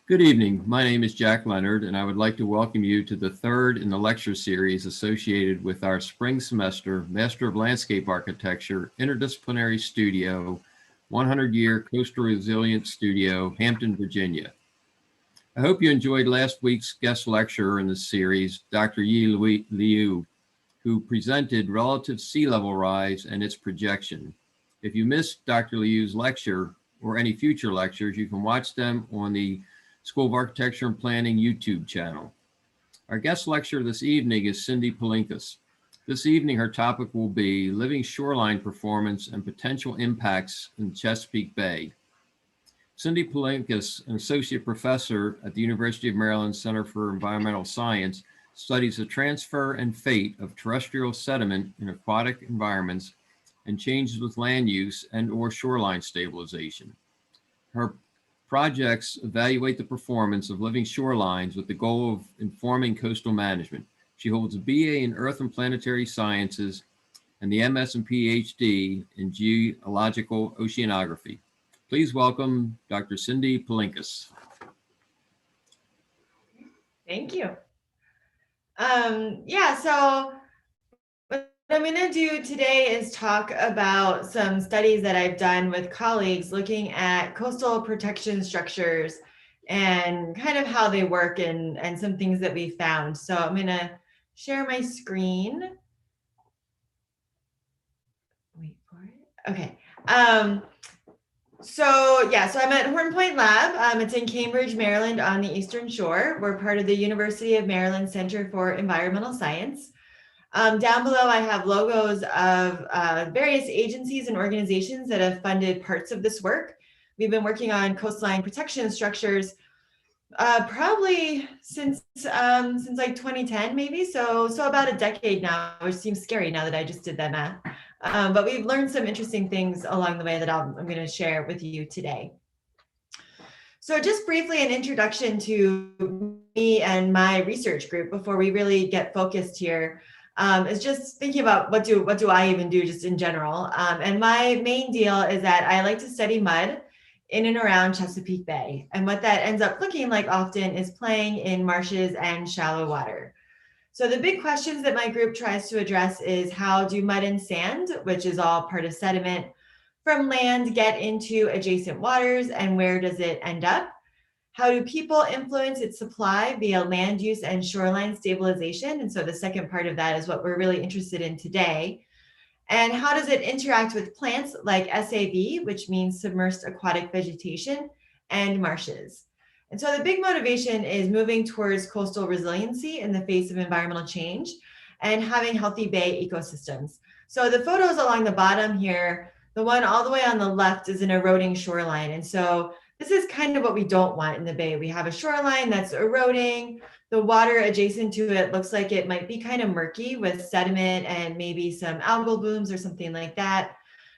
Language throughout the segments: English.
Good evening. My name is Jack Leonard, and I would like to welcome you to the third in the lecture series associated with our spring semester Master of Landscape Architecture Interdisciplinary Studio, 100-Year Coastal Resilience Studio, Hampton, Virginia. I hope you enjoyed last week's guest lecturer in this series, Dr. Yi Liu, who presented relative sea level rise and its projection. If you missed Dr. Liu's lecture or any future lectures, you can watch them on the School of Architecture and Planning YouTube channel. Our guest lecturer this evening is Cindy Palinkas. This evening, her topic will be Living Shoreline Performance and Potential Impacts in Chesapeake Bay. Cindy Palinkas, an associate professor at the University of Maryland Center for Environmental Science, studies the transfer and fate of terrestrial sediment in aquatic environments and changes with land use and/or shoreline stabilization. Her projects evaluate the performance of living shorelines with the goal of informing coastal management. She holds a BA in Earth and Planetary Sciences and the MS and PhD in Geological Oceanography. Please welcome Dr. Cindy Palinkas. Thank you. So what I'm going to do today is talk about some studies that I've done with colleagues looking at coastal protection structures and kind of how they work and some things that we found. So I'm going to share my screen. Wait for it. Okay. So I'm at Horn Point Lab. It's in Cambridge, Maryland on the Eastern Shore. We're part of the University of Maryland Center for Environmental Science. Down below, I have logos of various agencies and organizations that have funded parts of this work. We've been working on coastline protection structures probably since like 2010, maybe. So about a decade now, which seems scary now that I just did that math. But we've learned some interesting things along the way that I'm going to share with you today. So just briefly, an introduction to me and my research group before we really get focused here. Is just thinking about what do I even do just in general. And my main deal is that I like to study mud in and around Chesapeake Bay. And what that ends up looking like often is playing in marshes and shallow water. So the big questions that my group tries to address is how do mud and sand, which is all part of sediment, from land get into adjacent waters and where does it end up? How do people influence its supply via land use and shoreline stabilization? And so the second part of that is what we're really interested in today. And how does it interact with plants like SAV, which means submerged aquatic vegetation, and marshes? And so the big motivation is moving towards coastal resiliency in the face of environmental change and having healthy bay ecosystems. So the photos along the bottom here, the one all the way on the left is an eroding shoreline. And so this is kind of what we don't want in the bay. We have a shoreline that's eroding. The water adjacent to it looks like it might be kind of murky with sediment and maybe some algal blooms or something like that.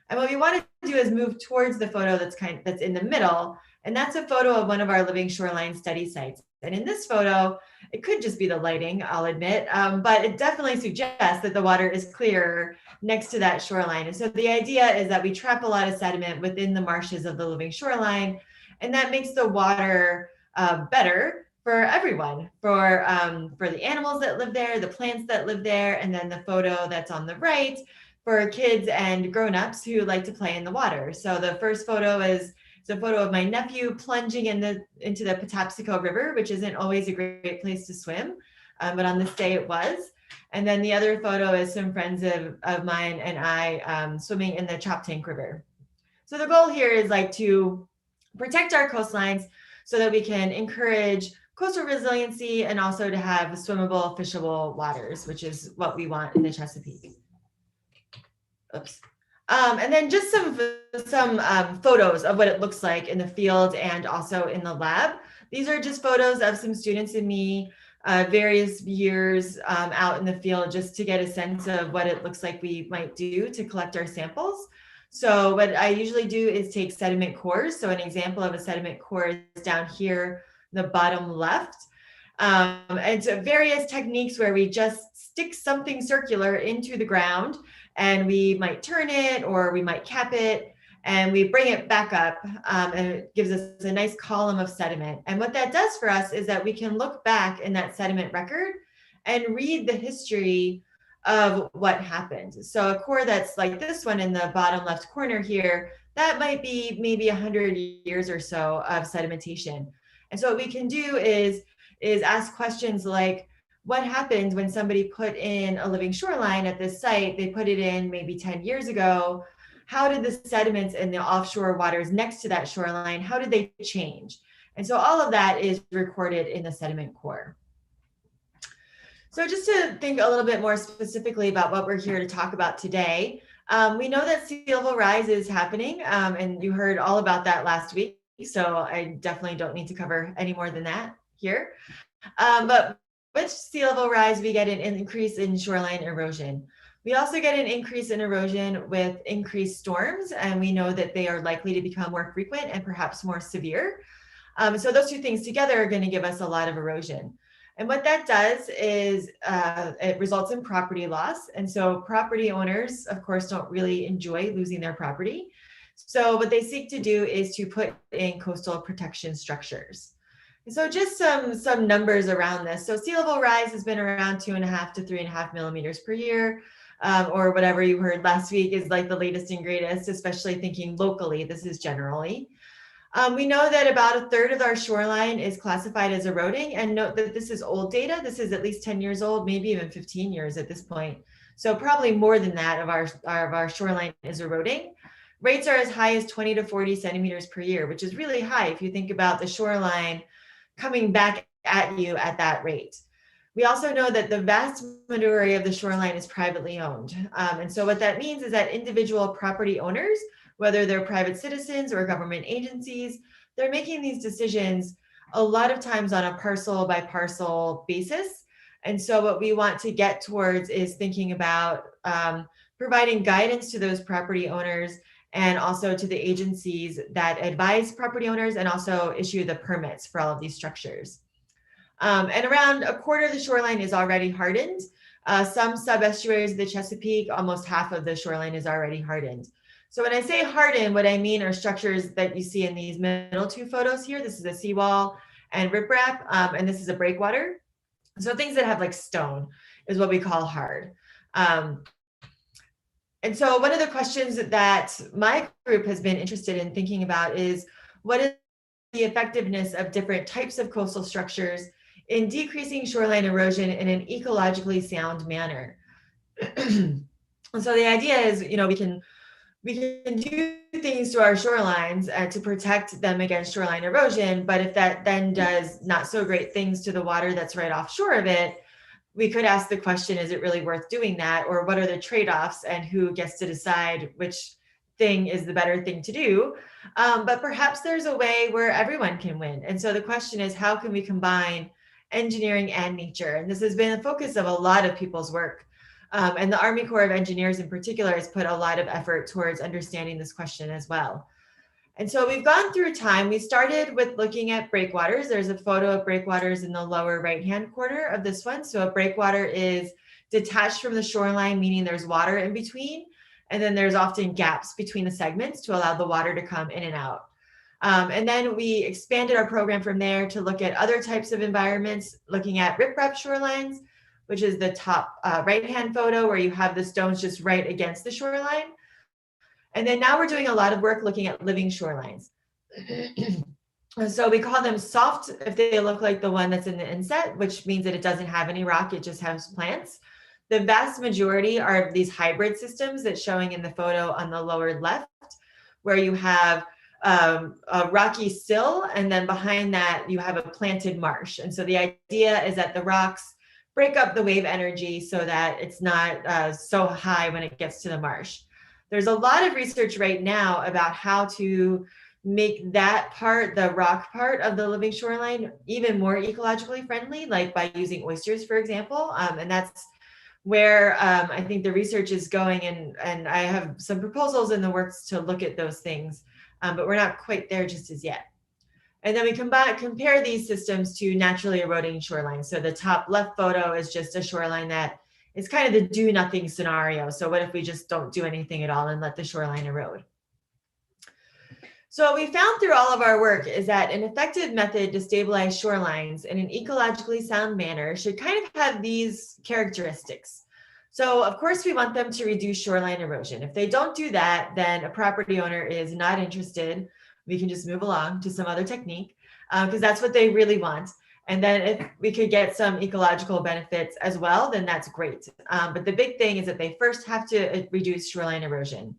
And what we want to do is move towards the photo that's in the middle. And that's a photo of one of our living shoreline study sites. And in this photo, it could just be the lighting, I'll admit, but it definitely suggests that the water is clear next to that shoreline. And so the idea is that we trap a lot of sediment within the marshes of the living shoreline. And that makes the water better for everyone, for the animals that live there, the plants that live there, and then the photo that's on the right for kids and grown-ups who like to play in the water. So the first photo is a photo of my nephew plunging into the Patapsco River, which isn't always a great place to swim, but on this day it was. And then the other photo is some friends of mine and I swimming in the Choptank River. So the goal here is like to protect our coastlines so that we can encourage coastal resiliency and also to have swimmable, fishable waters, which is what we want in the Chesapeake. Oops. And then just some photos of what it looks like in the field and also in the lab. These are just photos of some students and me, various years out in the field, just to get a sense of what it looks like we might do to collect our samples. So what I usually do is take sediment cores. So an example of a sediment core is down here, the bottom left. And so various techniques where we just stick something circular into the ground and we might turn it or we might cap it. and we bring it back up, and it gives us a nice column of sediment. And what that does for us is that we can look back in that sediment record and read the history of what happened. So a core that's like this one in the bottom left corner here, that might be maybe 100 years or so of sedimentation. And so what we can do is ask questions like, what happened when somebody put in a living shoreline at this site? They put it in maybe 10 years ago. How did the sediments in the offshore waters next to that shoreline, how did they change? And so all of that is recorded in the sediment core. So just to think a little bit more specifically about what we're here to talk about today, we know that sea level rise is happening, and you heard all about that last week. So I definitely don't need to cover any more than that here. But with sea level rise, we get an increase in shoreline erosion. We also get an increase in erosion with increased storms, and we know that they are likely to become more frequent and perhaps more severe. So those two things together are going to give us a lot of erosion. And what that does is it results in property loss. And so property owners, of course, don't really enjoy losing their property. So what they seek to do is to put in coastal protection structures. And so just some numbers around this. So sea level rise has been around 2.5 to 3.5 millimeters per year, or whatever you heard last week is like the latest and greatest, especially thinking locally. This is generally. We know that about 1/3 of our shoreline is classified as eroding, and note that this is old data. This is at least 10 years old, maybe even 15 years at this point. So probably more than that of our shoreline is eroding. Rates are as high as 20 to 40 centimeters per year, which is really high if you think about the shoreline coming back at you at that rate. We also know that the vast majority of the shoreline is privately owned. And so what that means is that individual property owners, whether they're private citizens or government agencies, they're making these decisions a lot of times on a parcel by parcel basis. And so what we want to get towards is thinking about providing guidance to those property owners and also to the agencies that advise property owners and also issue the permits for all of these structures. And around 1/4 of the shoreline is already hardened. Some sub-estuaries of the Chesapeake, almost half of the shoreline is already hardened. So when I say hardened, what I mean are structures that you see in these middle two photos here. This is a seawall and riprap, and this is a breakwater. So things that have like stone is what we call hard. And so one of the questions that my group has been interested in thinking about is, what is the effectiveness of different types of coastal structures in decreasing shoreline erosion in an ecologically sound manner? And so the idea is, you know, we can do things to our shorelines to protect them against shoreline erosion, but if that then does not so great things to the water that's right offshore of it, we could ask the question, is it really worth doing that? Or what are the trade-offs and who gets to decide which thing is the better thing to do? But perhaps there's a way where everyone can win. And so the question is, how can we combine engineering and nature? And this has been the focus of a lot of people's work. And the Army Corps of Engineers in particular has put a lot of effort towards understanding this question as well. And so we've gone through time. We started with looking at breakwaters. There's a photo of breakwaters in the lower right-hand corner of this one. So a breakwater is detached from the shoreline, meaning there's water in between. And then there's often gaps between the segments to allow the water to come in and out. And then we expanded our program from there to look at other types of environments, looking at riprap shorelines, which is the top right-hand photo where you have the stones just right against the shoreline. And then now we're doing a lot of work looking at living shorelines. So we call them soft if they look like the one that's in the inset, which means that it doesn't have any rock, it just has plants. The vast majority are these hybrid systems that's showing in the photo on the lower left, where you have a rocky sill, and then behind that you have a planted marsh. And so the idea is that the rocks break up the wave energy so that it's not so high when it gets to the marsh. There's a lot of research right now about how to make that part, the rock part of the living shoreline, even more ecologically friendly, like by using oysters, for example. And that's where I think the research is going, and I have some proposals in the works to look at those things, but we're not quite there just as yet. And then we compare these systems to naturally eroding shorelines. So the top left photo is just a shoreline that is kind of the do nothing scenario. So what if we just don't do anything at all and let the shoreline erode? So what we found through all of our work is that an effective method to stabilize shorelines in an ecologically sound manner should kind of have these characteristics. So of course we want them to reduce shoreline erosion. If they don't do that, then a property owner is not interested. We can just move along to some other technique because that's what they really want. And then if we could get some ecological benefits as well, then that's great. But the big thing is that they first have to reduce shoreline erosion.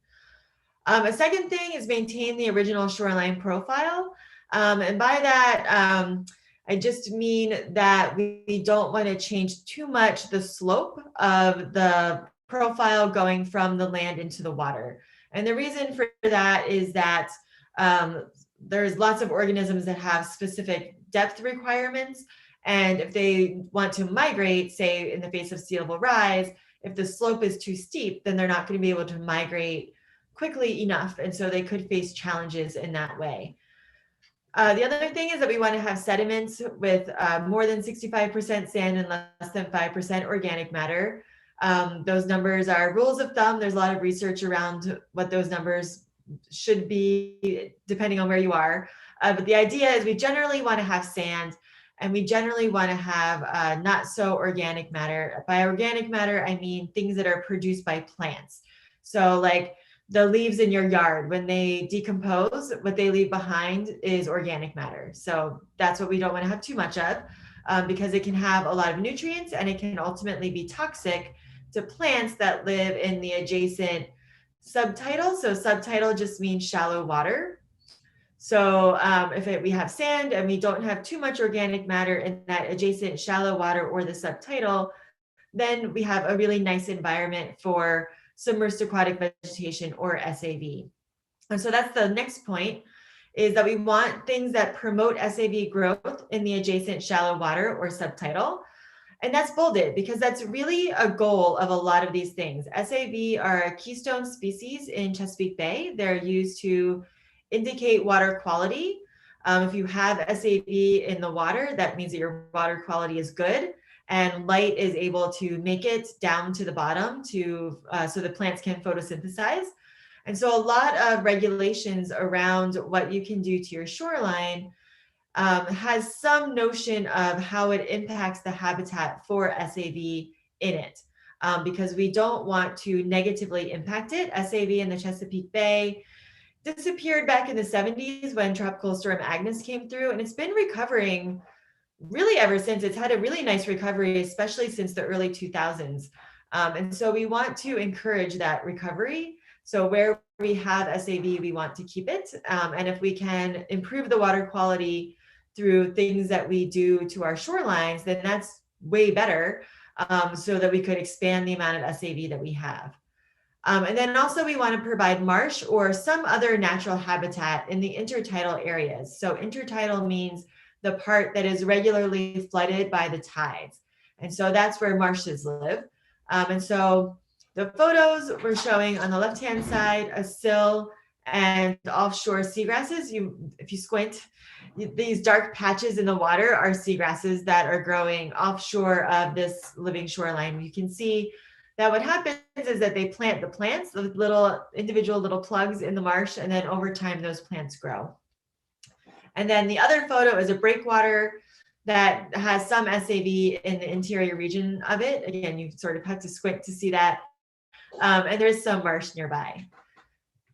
A second thing is maintain the original shoreline profile. And by that, I just mean that we don't want to change too much the slope of the profile going from the land into the water. And the reason for that is that there's lots of organisms that have specific depth requirements. And if they want to migrate, say in the face of sea level rise, if the slope is too steep, then they're not going to be able to migrate quickly enough. And so they could face challenges in that way. The other thing is that we want to have sediments with more than 65% sand and less than 5% organic matter. Those numbers are rules of thumb. There's a lot of research around what those numbers should be depending on where you are. But the idea is we generally want to have sand and we generally want to have not so organic matter. By organic matter, I mean things that are produced by plants. So like the leaves in your yard, when they decompose, what they leave behind is organic matter. So that's what we don't want to have too much of because it can have a lot of nutrients and it can ultimately be toxic to plants that live in the adjacent subtidal. So subtidal just means shallow water. So if we have sand and we don't have too much organic matter in that adjacent shallow water or the subtidal, then we have a really nice environment for submerged aquatic vegetation or SAV. And so that's the next point, is that we want things that promote SAV growth in the adjacent shallow water or subtidal. And that's bolded because that's really a goal of a lot of these things. SAV are a keystone species in Chesapeake Bay. They're used to indicate water quality. If you have SAV in the water, that means that your water quality is good. And light is able to make it down to the bottom to so the plants can photosynthesize. And so a lot of regulations around what you can do to your shoreline has some notion of how it impacts the habitat for SAV in it, because we don't want to negatively impact it. SAV in the Chesapeake Bay disappeared back in the 70s when Tropical Storm Agnes came through, and it's been recovering really ever since. It's had a really nice recovery, especially since the early 2000s. And so we want to encourage that recovery. So where we have SAV, we want to keep it. And if we can improve the water quality through things that we do to our shorelines, then that's way better, so that we could expand the amount of SAV that we have. And then also we want to provide marsh or some other natural habitat in the intertidal areas. So intertidal means the part that is regularly flooded by the tides. And so that's where marshes live. And so the photos we're showing on the left-hand side, a sill and offshore seagrasses. If you squint, these dark patches in the water are seagrasses that are growing offshore of this living shoreline. You can see that what happens is that they plant the plants, the little individual little plugs in the marsh, and then over time those plants grow. And then the other photo is a breakwater that has some SAV in the interior region of it. Again, you sort of have to squint to see that. And there's some marsh nearby.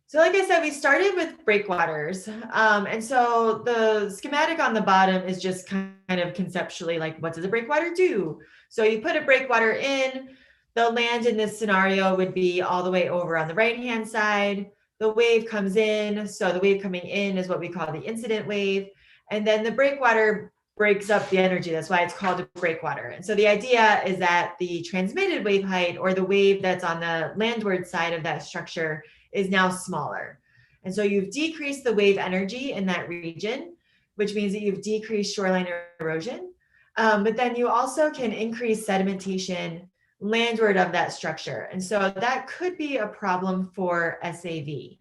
So like I said, we started with breakwaters. And so the schematic on the bottom is just kind of conceptually like, what does a breakwater do? So you put a breakwater in, the land in this scenario would be all the way over on the right-hand side. The wave comes in. So the wave coming in is what we call the incident wave. And then the breakwater breaks up the energy. That's why it's called a breakwater. And so the idea is that the transmitted wave height, or the wave that's on the landward side of that structure, is now smaller. And so you've decreased the wave energy in that region, which means that you've decreased shoreline erosion. But then you also can increase sedimentation landward of that structure. And so that could be a problem for SAV.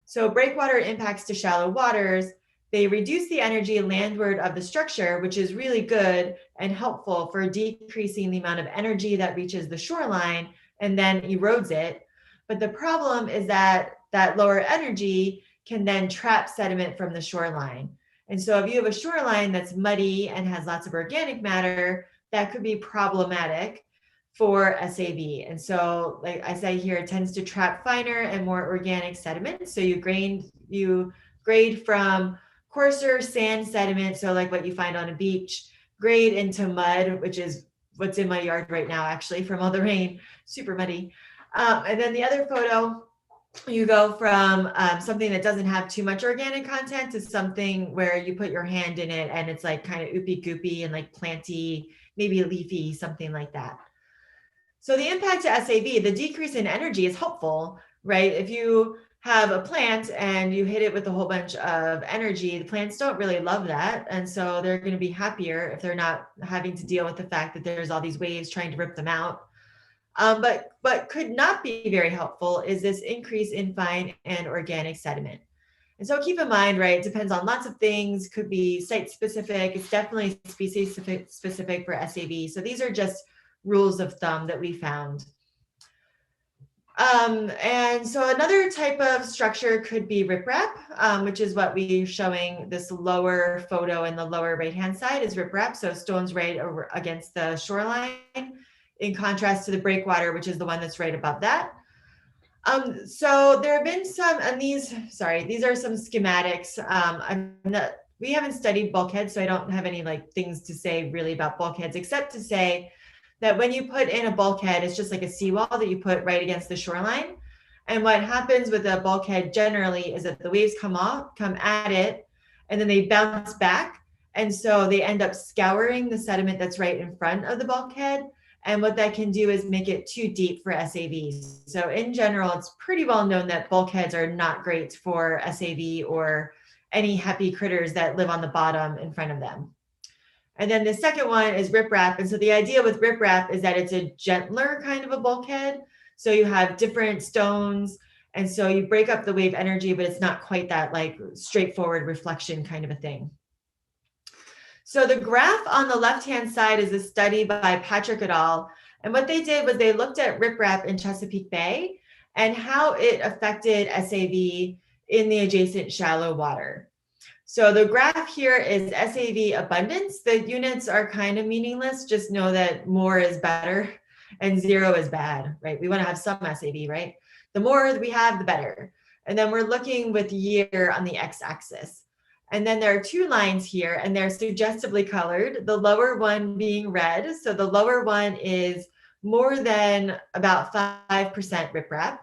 So breakwater impacts to shallow waters, they reduce the energy landward of the structure, which is really good and helpful for decreasing the amount of energy that reaches the shoreline and then erodes it. But the problem is that that lower energy can then trap sediment from the shoreline. And so if you have a shoreline that's muddy and has lots of organic matter, that could be problematic for SAV. And so, like I say here, it tends to trap finer and more organic sediment. So you grade from coarser sand sediment, so like what you find on a beach, grade into mud, which is what's in my yard right now, actually, from all the rain, super muddy. And then the other photo, you go from something that doesn't have too much organic content to something where you put your hand in it and it's like kind of oopy goopy and like planty, maybe leafy, something like that. So the impact to SAV, the decrease in energy is helpful, right? If you have a plant and you hit it with a whole bunch of energy, the plants don't really love that. And so they're going to be happier if they're not having to deal with the fact that there's all these waves trying to rip them out. But could not be very helpful is this increase in fine and organic sediment. And so keep in mind, right, it depends on lots of things, could be site specific, it's definitely species specific for SAV. So these are just rules of thumb that we found. And so another type of structure could be riprap, which is what we're showing this lower photo in the lower right-hand side is riprap. So stones right against the shoreline, in contrast to the breakwater, which is the one that's right above that. So there have been some, and these are some schematics. We haven't studied bulkheads, so I don't have any like things to say really about bulkheads, except to say that when you put in a bulkhead, it's just like a seawall that you put right against the shoreline. And what happens with a bulkhead generally is that the waves come at it, and then they bounce back. And so they end up scouring the sediment that's right in front of the bulkhead. And what that can do is make it too deep for SAVs. So in general, it's pretty well known that bulkheads are not great for SAV or any happy critters that live on the bottom in front of them. And then the second one is riprap. And so the idea with riprap is that it's a gentler kind of a bulkhead. So you have different stones. And so you break up the wave energy, but it's not quite that like straightforward reflection kind of a thing. So the graph on the left-hand side is a study by Patrick et al. And what they did was they looked at riprap in Chesapeake Bay and how it affected SAV in the adjacent shallow water. So the graph here is SAV abundance. The units are kind of meaningless. Just know that more is better and 0 is bad, right? We want to have some SAV, right? The more we have, the better. And then we're looking with year on the x-axis. And then there are 2 lines here, and they're suggestively colored, the lower one being red. So the lower one is more than about 5% riprap.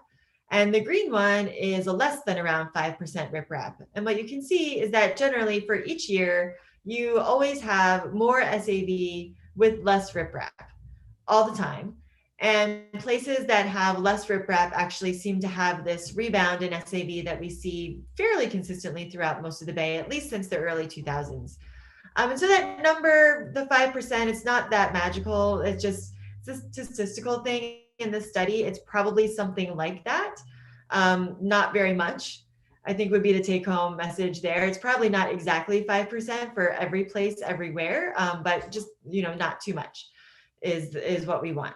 And the green one is a less than around 5% riprap. And what you can see is that generally for each year, you always have more SAV with less riprap all the time. And places that have less riprap actually seem to have this rebound in SAV that we see fairly consistently throughout most of the bay, at least since the early 2000s. And so that number, the 5%, it's not that magical. It's just a statistical thing in the study. It's probably something like that. Not very much, I think would be the take home message there. It's probably not exactly 5% for every place everywhere, but just, not too much is what we want.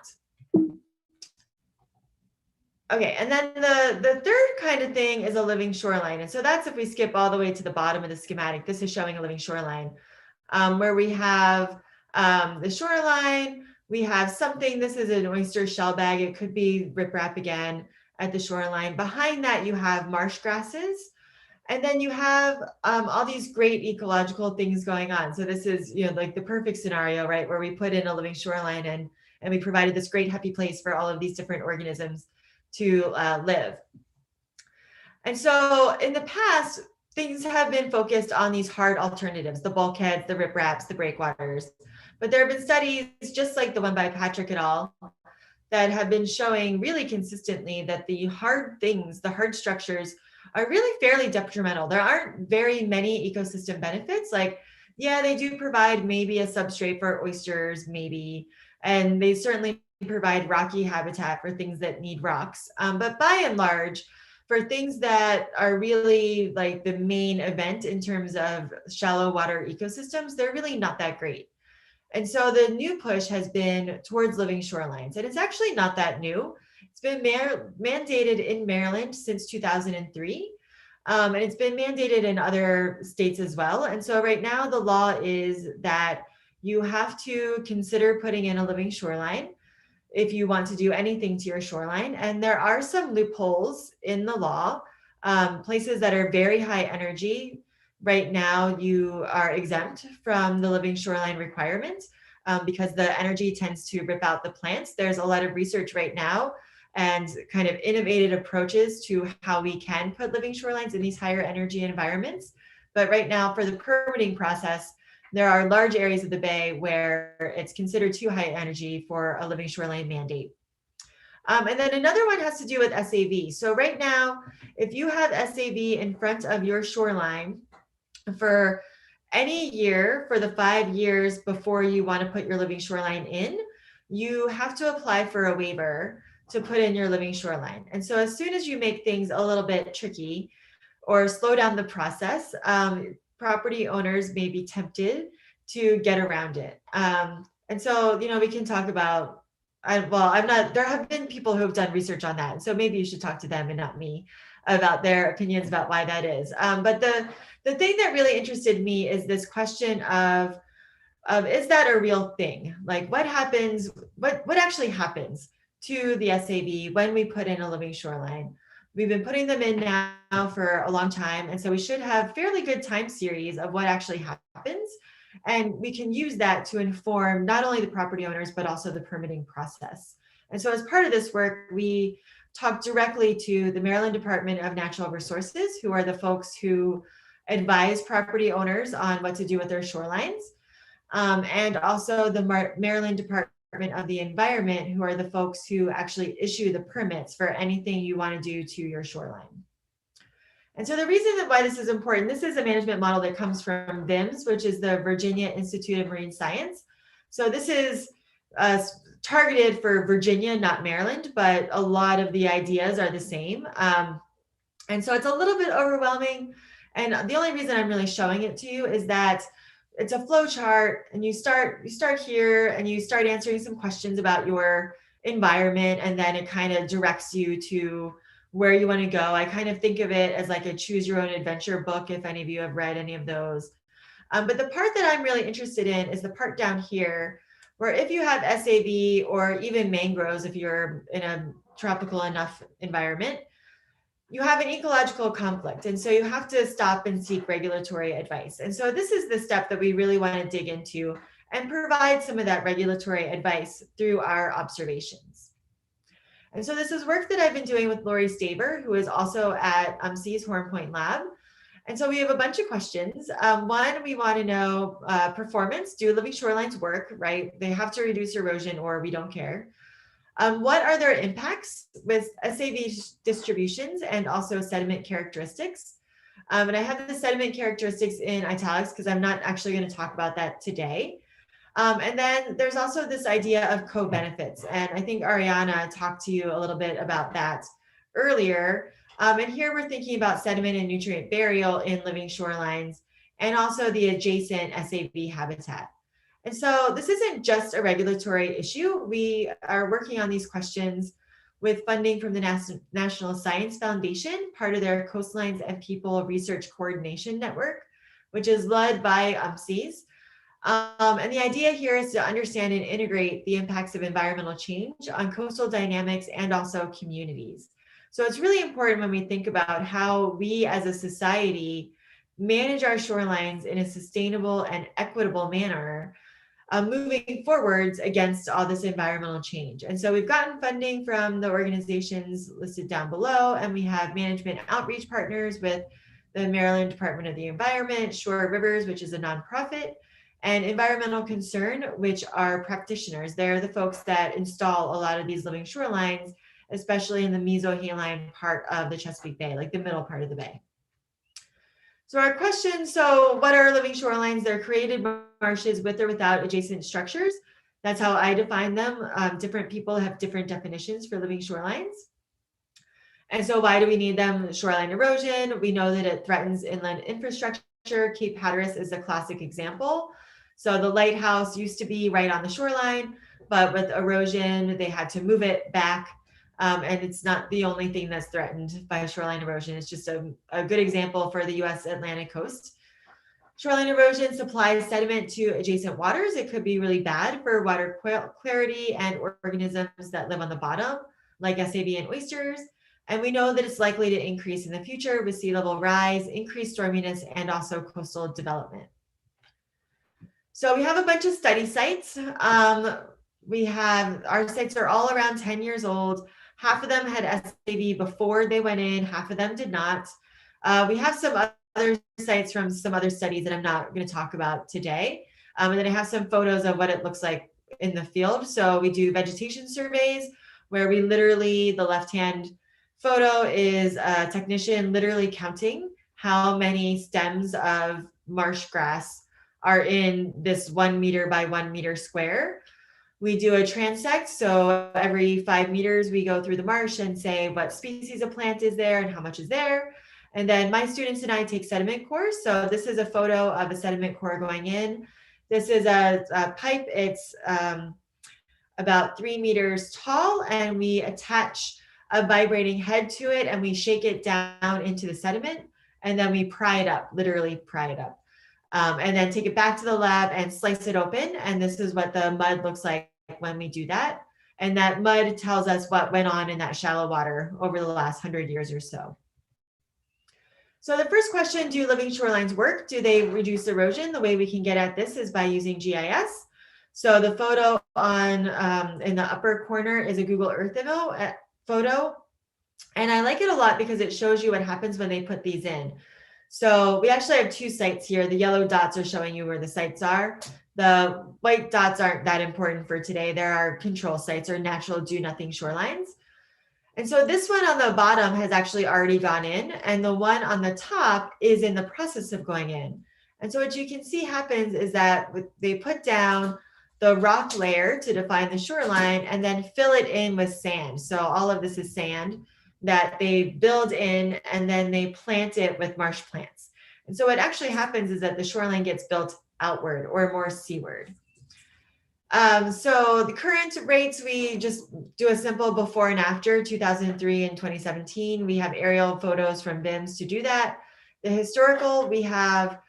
Okay, and then the third kind of thing is a living shoreline. And so that's if we skip all the way to the bottom of the schematic. This is showing a living shoreline where we have the shoreline, we have something, this is an oyster shell bag. It could be riprap again at the shoreline. Behind that, you have marsh grasses. And then you have all these great ecological things going on. So this is, like the perfect scenario, right? Where we put in a living shoreline and we provided this great happy place for all of these different organisms to live. And so in the past, things have been focused on these hard alternatives, the bulkheads, the ripraps, the breakwaters. But there have been studies just like the one by Patrick et al. That have been showing really consistently that the hard things, the hard structures are really fairly detrimental. There aren't very many ecosystem benefits. Like, yeah, they do provide maybe a substrate for oysters, maybe, and they certainly provide rocky habitat for things that need rocks. But by and large, for things that are really like the main event in terms of shallow water ecosystems, they're really not that great. And so the new push has been towards living shorelines. And it's actually not that new. It's been mandated in Maryland since 2003. And it's been mandated in other states as well. And so right now the law is that you have to consider putting in a living shoreline if you want to do anything to your shoreline. And there are some loopholes in the law, places that are very high energy. Right now, you are exempt from the living shoreline requirement because the energy tends to rip out the plants. There's a lot of research right now and kind of innovative approaches to how we can put living shorelines in these higher energy environments. But right now, for the permitting process, there are large areas of the bay where it's considered too high energy for a living shoreline mandate. And then another one has to do with SAV. So right now, if you have SAV in front of your shoreline for any year for the 5 years before you want to put your living shoreline in, you have to apply for a waiver to put in your living shoreline. And so as soon as you make things a little bit tricky or slow down the process, property owners may be tempted to get around it. And so, we can talk about, there have been people who have done research on that. So maybe you should talk to them and not me about their opinions about why that is. But the thing that really interested me is this question of is that a real thing? Like what happens, what actually happens to the SAV when we put in a living shoreline? We've been putting them in now for a long time. And so we should have fairly good time series of what actually happens. And we can use that to inform not only the property owners, but also the permitting process. And so as part of this work, we talked directly to the Maryland Department of Natural Resources, who are the folks who advise property owners on what to do with their shorelines. And also the Maryland Department of the Environment, who are the folks who actually issue the permits for anything you want to do to your shoreline. And so the reason that why this is important, this is a management model that comes from VIMS, which is the Virginia Institute of Marine Science. So this is targeted for Virginia, not Maryland, but a lot of the ideas are the same. And so it's a little bit overwhelming. And the only reason I'm really showing it to you is that it's a flow chart, and you start here and you start answering some questions about your environment, and then it kind of directs you to where you want to go. I kind of think of it as like a choose your own adventure book, if any of you have read any of those. But the part that I'm really interested in is the part down here, where if you have SAV or even mangroves, if you're in a tropical enough environment, you have an ecological conflict. And so you have to stop and seek regulatory advice. And so this is the step that we really want to dig into and provide some of that regulatory advice through our observations. And so this is work that I've been doing with Lori Staver, who is also at UMC's Horn Point Lab. And so we have a bunch of questions. One, we want to know performance. Do living shorelines work, right? They have to reduce erosion or we don't care. What are their impacts with SAV distributions and also sediment characteristics? And I have the sediment characteristics in italics because I'm not actually going to talk about that today. And then there's also this idea of co-benefits. And I think Ariana talked to you a little bit about that earlier. And here we're thinking about sediment and nutrient burial in living shorelines and also the adjacent SAV habitat. And so this isn't just a regulatory issue. We are working on these questions with funding from the National Science Foundation, part of their Coastlines and People Research Coordination Network, which is led by UMCs. And the idea here is to understand and integrate the impacts of environmental change on coastal dynamics and also communities. So it's really important when we think about how we as a society manage our shorelines in a sustainable and equitable manner, moving forwards against all this environmental change. And so we've gotten funding from the organizations listed down below, and we have management outreach partners with the Maryland Department of the Environment, Shore Rivers, which is a nonprofit, and Environmental Concern, which are practitioners. They're the folks that install a lot of these living shorelines, especially in the mesohaline part of the Chesapeake Bay, like the middle part of the bay. So our question, so what are living shorelines? They're created marshes with or without adjacent structures. That's how I define them. Different people have different definitions for living shorelines. And so why do we need them? Shoreline erosion. We know that it threatens inland infrastructure. Cape Hatteras is a classic example. So the lighthouse used to be right on the shoreline, but with erosion, they had to move it back And it's not the only thing that's threatened by shoreline erosion. It's just a good example for the US Atlantic coast. Shoreline erosion supplies sediment to adjacent waters. It could be really bad for water clarity and organisms that live on the bottom, like SAB and oysters. And we know that it's likely to increase in the future with sea level rise, increased storminess, and also coastal development. So we have a bunch of study sites. Our sites are all around 10 years old. Half of them had SAB before they went in, half of them did not. We have some other sites from some other studies that I'm not going to talk about today. And then I have some photos of what it looks like in the field. So we do vegetation surveys where we literally, the left-hand photo is a technician literally counting how many stems of marsh grass are in this 1 meter by 1 meter square. We do a transect. So every 5 meters, we go through the marsh and say what species of plant is there and how much is there. And then my students and I take sediment cores. So this is a photo of a sediment core going in. This is a pipe. It's about 3 meters tall, and we attach a vibrating head to it and we shake it down into the sediment, and then we pry it up, literally pry it up. And then take it back to the lab and slice it open. And this is what the mud looks like when we do that. And that mud tells us what went on in that shallow water over the last 100 years or so. So the first question, do living shorelines work? Do they reduce erosion? The way we can get at this is by using GIS. So the photo on in the upper corner is a Google Earth photo. And I like it a lot because it shows you what happens when they put these in. So we actually have 2 sites here. The yellow dots are showing you where the sites are. The white dots aren't that important for today. There are control sites or natural do-nothing shorelines. And so this one on the bottom has actually already gone in, and the one on the top is in the process of going in. And so what you can see happens is that they put down the rock layer to define the shoreline and then fill it in with sand. So all of this is sand that they build in, and then they plant it with marsh plants. And so what actually happens is that the shoreline gets built outward or more seaward. So the current rates, we just do a simple before and after 2003 and 2017. We have aerial photos from BIMS to do that. The historical, we have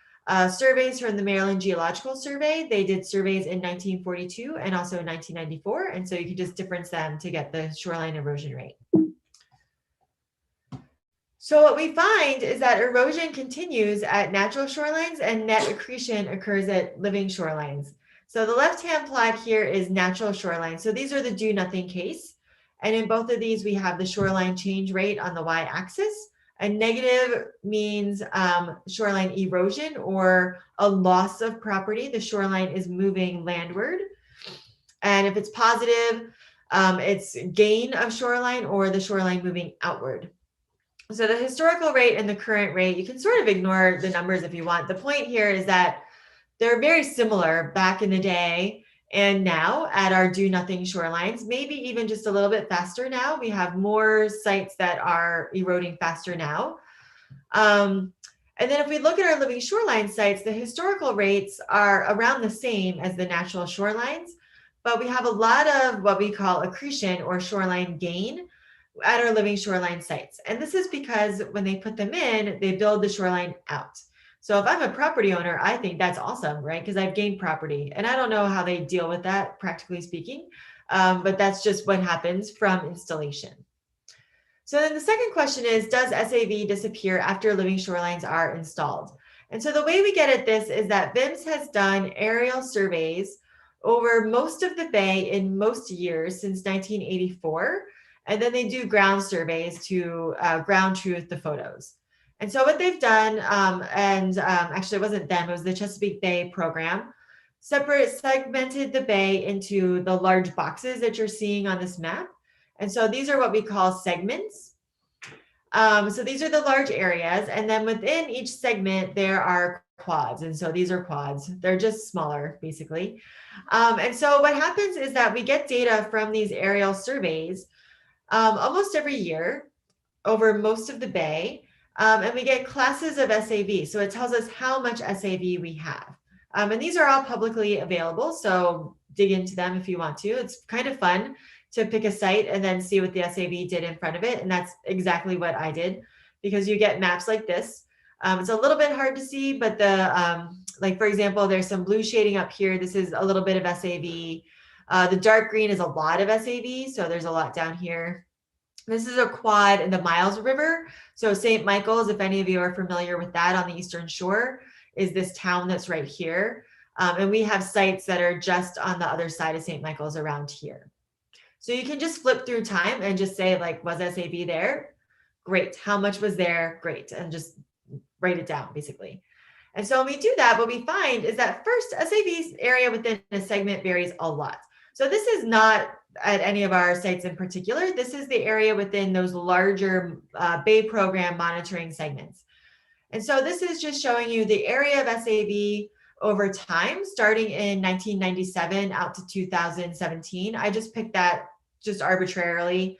surveys from the Maryland Geological Survey. They did surveys in 1942 and also in 1994. And so you can just difference them to get the shoreline erosion rate. So what we find is that erosion continues at natural shorelines and net accretion occurs at living shorelines. So the left-hand plot here is natural shoreline. So these are the do-nothing case. And in both of these, we have the shoreline change rate on the y-axis. A negative means shoreline erosion or a loss of property. The shoreline is moving landward. And if it's positive, it's gain of shoreline or the shoreline moving outward. So the historical rate and the current rate, you can sort of ignore the numbers if you want. The point here is that they're very similar back in the day and now at our do-nothing shorelines, maybe even just a little bit faster now. We have more sites that are eroding faster now. And then if we look at our living shoreline sites, the historical rates are around the same as the natural shorelines, but we have a lot of what we call accretion or shoreline gain at our living shoreline sites. And this is because when they put them in, they build the shoreline out. So if I'm a property owner, I think that's awesome, right? Because I've gained property. And I don't know how they deal with that, practically speaking, but that's just what happens from installation. So then the second question is, does SAV disappear after living shorelines are installed? And so the way we get at this is that BIMS has done aerial surveys over most of the bay in most years since 1984. And then they do ground surveys to ground truth the photos. And so what they've done, actually it wasn't them, it was the Chesapeake Bay program, segmented the bay into the large boxes that you're seeing on this map. And so these are what we call segments. So these are the large areas. And then within each segment, there are quads. And so these are quads. They're just smaller, basically. And so what happens is that we get data from these aerial surveys almost every year over most of the bay. And we get classes of SAV. So it tells us how much SAV we have. And these are all publicly available. So dig into them if you want to. It's kind of fun to pick a site and then see what the SAV did in front of it. And that's exactly what I did, because you get maps like this. It's a little bit hard to see, but like for example, there's some blue shading up here. This is a little bit of SAV. The dark green is a lot of SAV, so there's a lot down here. This is a quad in the Miles River. So St. Michael's, if any of you are familiar with that on the Eastern Shore, is this town that's right here. And we have sites that are just on the other side of St. Michael's around here. So you can just flip through time and just say, like, was SAV there? Great. How much was there? Great. And just write it down, basically. And so when we do that, what we find is that first, SAV's area within a segment varies a lot. So this is not at any of our sites in particular. This is the area within those larger Bay program monitoring segments. And so this is just showing you the area of SAV over time, starting in 1997 out to 2017. I just picked that just arbitrarily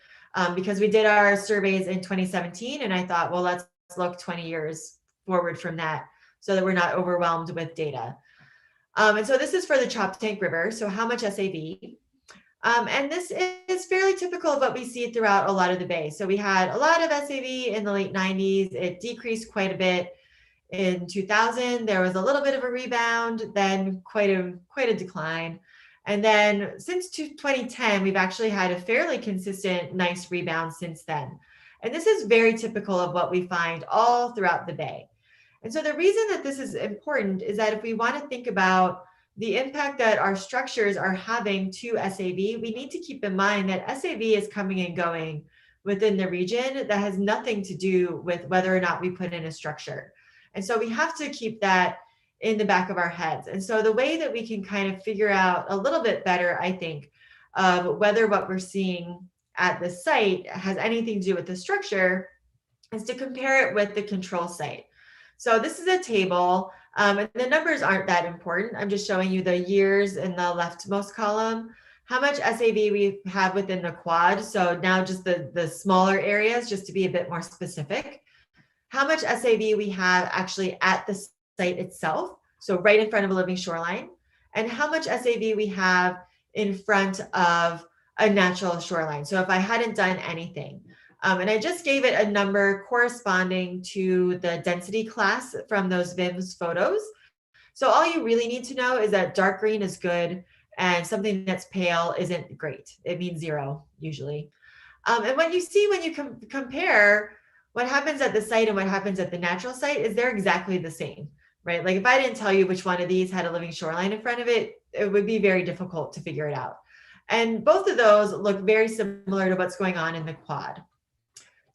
because we did our surveys in 2017. And I thought, well, let's look 20 years forward from that so that we're not overwhelmed with data. And so this is for the Choptank River. So how much SAV? And this is fairly typical of what we see throughout a lot of the bay. So we had a lot of SAV in the late 90s. It decreased quite a bit. In 2000, there was a little bit of a rebound, then quite a decline. And then since 2010, we've actually had a fairly consistent, nice rebound since then. And this is very typical of what we find all throughout the bay. And so the reason that this is important is that if we want to think about the impact that our structures are having to SAV, we need to keep in mind that SAV is coming and going within the region that has nothing to do with whether or not we put in a structure. And so we have to keep that in the back of our heads. And so the way that we can kind of figure out a little bit better, I think, of whether what we're seeing at the site has anything to do with the structure is to compare it with the control site. So this is a table, and the numbers aren't that important. I'm just showing you the years in the leftmost column, how much SAV we have within the quad. So now just the smaller areas, just to be a bit more specific. How much SAV we have actually at the site itself, so right in front of a living shoreline, and how much SAV we have in front of a natural shoreline. So if I hadn't done anything, and I just gave it a number corresponding to the density class from those VIMS photos. So all you really need to know is that dark green is good and something that's pale isn't great. It means 0 usually. And what you see when you compare what happens at the site and what happens at the natural site is they're exactly the same, right? Like if I didn't tell you which one of these had a living shoreline in front of it, it would be very difficult to figure it out. And both of those look very similar to what's going on in the quad.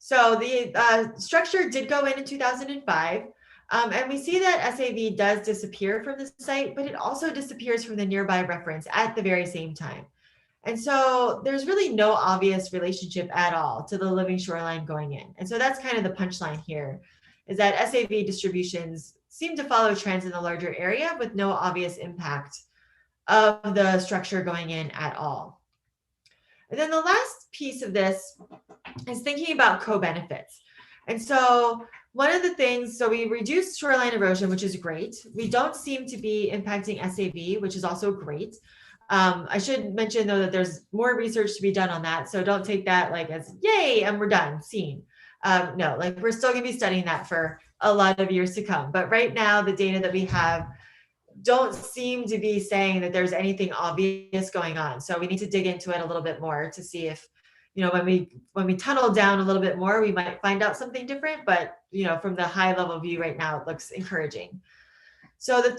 So the structure did go in 2005, and we see that SAV does disappear from the site, but it also disappears from the nearby reference at the very same time. And so there's really no obvious relationship at all to the living shoreline going in. And so that's kind of the punchline here, is that SAV distributions seem to follow trends in the larger area with no obvious impact of the structure going in at all. And then the last piece of this is thinking about co-benefits. And so one of the things, so we reduced shoreline erosion, which is great. We don't seem to be impacting SAV, which is also great. I should mention though that there's more research to be done on that. So don't take that like as yay, and we're done, seen. No, like we're still gonna be studying that for a lot of years to come. But right now, the data that we have don't seem to be saying that there's anything obvious going on. So we need to dig into it a little bit more to see if, you know, when we tunnel down a little bit more, we might find out something different. But, you know, from the high level view right now, it looks encouraging. So the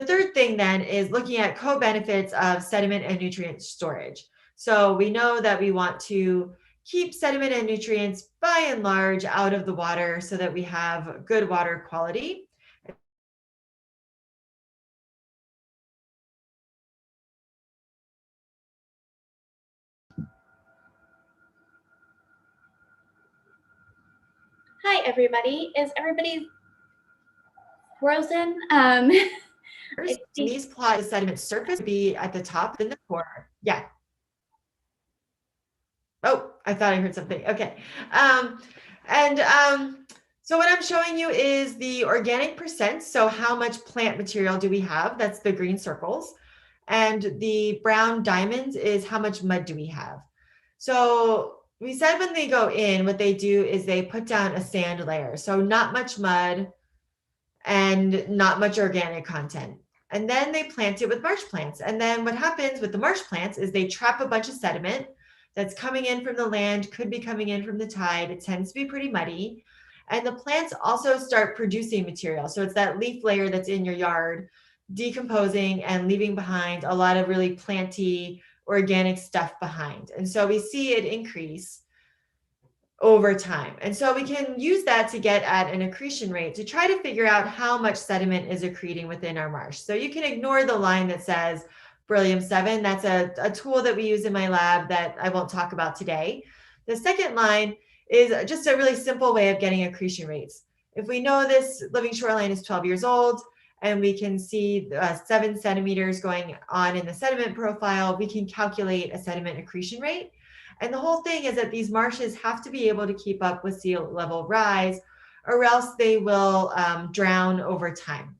third thing then is looking at co-benefits of sediment and nutrient storage. So we know that we want to keep sediment and nutrients by and large out of the water so that we have good water quality. Hi, everybody. Is everybody frozen? These plot the sediment surface be at the top in the core. Yeah. Oh, I thought I heard something. Okay. So what I'm showing you is the organic percent. So how much plant material do we have? That's the green circles. And the brown diamonds is how much mud do we have? So we said when they go in, what they do is they put down a sand layer. So not much mud and not much organic content. And then they plant it with marsh plants. And then what happens with the marsh plants is they trap a bunch of sediment that's coming in from the land, could be coming in from the tide. It tends to be pretty muddy. And the plants also start producing material. So it's that leaf layer that's in your yard decomposing and leaving behind a lot of really planty organic stuff behind. And so we see it increase over time. And so we can use that to get at an accretion rate to try to figure out how much sediment is accreting within our marsh. So you can ignore the line that says beryllium 7. That's a tool that we use in my lab that I won't talk about today. The second line is just a really simple way of getting accretion rates. If we know this living shoreline is 12 years old and we can see 7 centimeters going on in the sediment profile, we can calculate a sediment accretion rate. And the whole thing is that these marshes have to be able to keep up with sea level rise, or else they will drown over time.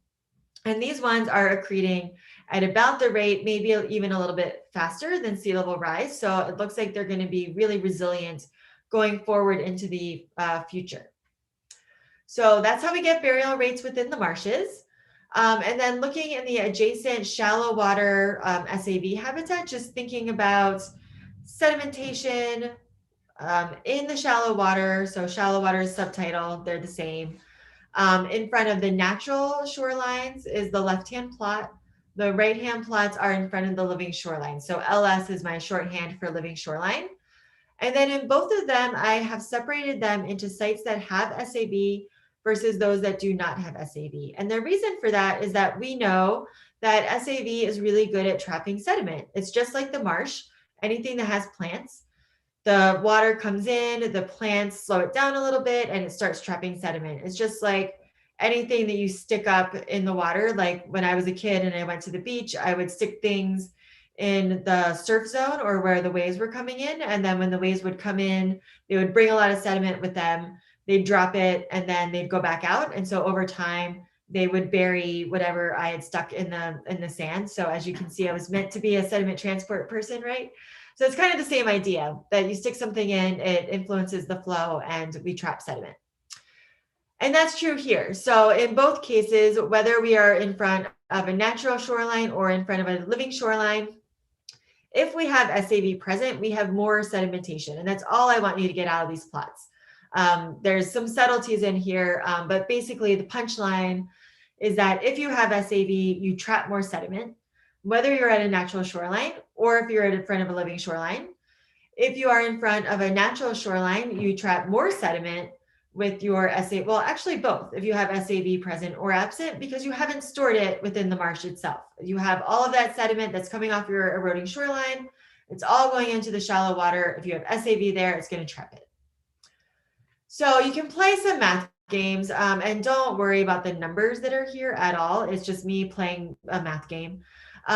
And these ones are accreting at about the rate, maybe even a little bit faster than sea level rise. So it looks like they're going to be really resilient going forward into the future. So that's how we get burial rates within the marshes. And then looking in the adjacent shallow water SAV habitat, just thinking about sedimentation in the shallow water. So shallow water is subtitle, they're the same. In front of the natural shorelines is the left-hand plot. The right-hand plots are in front of the living shoreline. So LS is my shorthand for living shoreline. And then in both of them, I have separated them into sites that have SAV versus those that do not have SAV. And the reason for that is that we know that SAV is really good at trapping sediment. It's just like the marsh. Anything that has plants, the water comes in, the plants slow it down a little bit and it starts trapping sediment. It's just like anything that you stick up in the water. Like when I was a kid and I went to the beach, I would stick things in the surf zone or where the waves were coming in. And then when the waves would come in, they would bring a lot of sediment with them. They'd drop it and then they'd go back out. And so over time, they would bury whatever I had stuck in the sand. So as you can see, I was meant to be a sediment transport person, right? So it's kind of the same idea that you stick something in, it influences the flow and we trap sediment. And that's true here. So in both cases, whether we are in front of a natural shoreline or in front of a living shoreline, if we have SAV present, we have more sedimentation. And that's all I want you to get out of these plots. There's some subtleties in here, but basically the punchline is that if you have SAV, you trap more sediment, whether you're at a natural shoreline or if you're in front of a living shoreline. If you are in front of a natural shoreline, you trap more sediment with your SAV. Well, actually both, if you have SAV present or absent, because you haven't stored it within the marsh itself. You have all of that sediment that's coming off your eroding shoreline. It's all going into the shallow water. If you have SAV there, it's going to trap it. So you can play some math games and don't worry about the numbers that are here at all. It's just me playing a math game.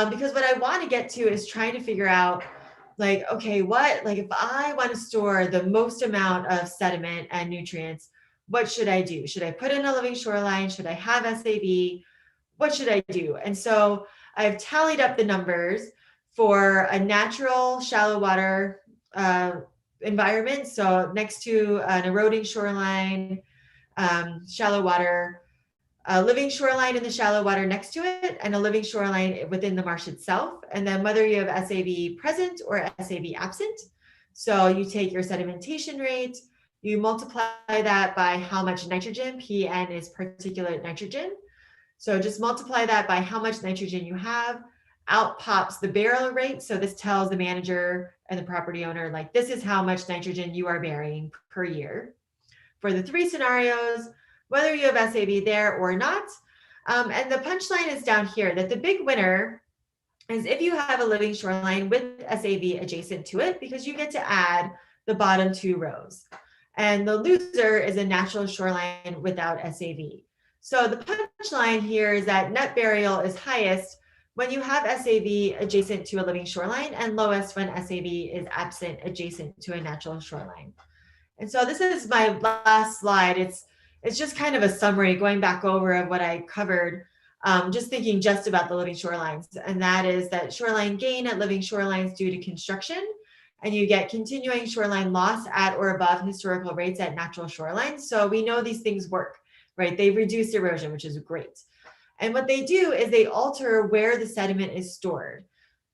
Because what I want to get to is trying to figure out like, okay, if I want to store the most amount of sediment and nutrients, what should I do? Should I put in a living shoreline? Should I have SAV? What should I do? And so I've tallied up the numbers for a natural shallow water environment. So next to an eroding shoreline, shallow water, a living shoreline in the shallow water next to it, and a living shoreline within the marsh itself. And then whether you have SAV present or SAV absent. So you take your sedimentation rate, you multiply that by how much nitrogen, PN is particulate nitrogen. So just multiply that by how much nitrogen you have. Out pops the burial rate. So this tells the manager and the property owner, like, this is how much nitrogen you are burying per year. For the 3 scenarios, whether you have SAV there or not. And the punchline is down here that the big winner is if you have a living shoreline with SAV adjacent to it, because you get to add the bottom 2 rows. And the loser is a natural shoreline without SAV. So the punchline here is that net burial is highest when you have SAV adjacent to a living shoreline and lowest when SAV is absent adjacent to a natural shoreline. And so this is my last slide. It's just kind of a summary going back over of what I covered, just thinking just about the living shorelines. And that is that shoreline gain at living shorelines due to construction and you get continuing shoreline loss at or above historical rates at natural shorelines. So we know these things work, right? They reduce erosion, which is great. And what they do is they alter where the sediment is stored.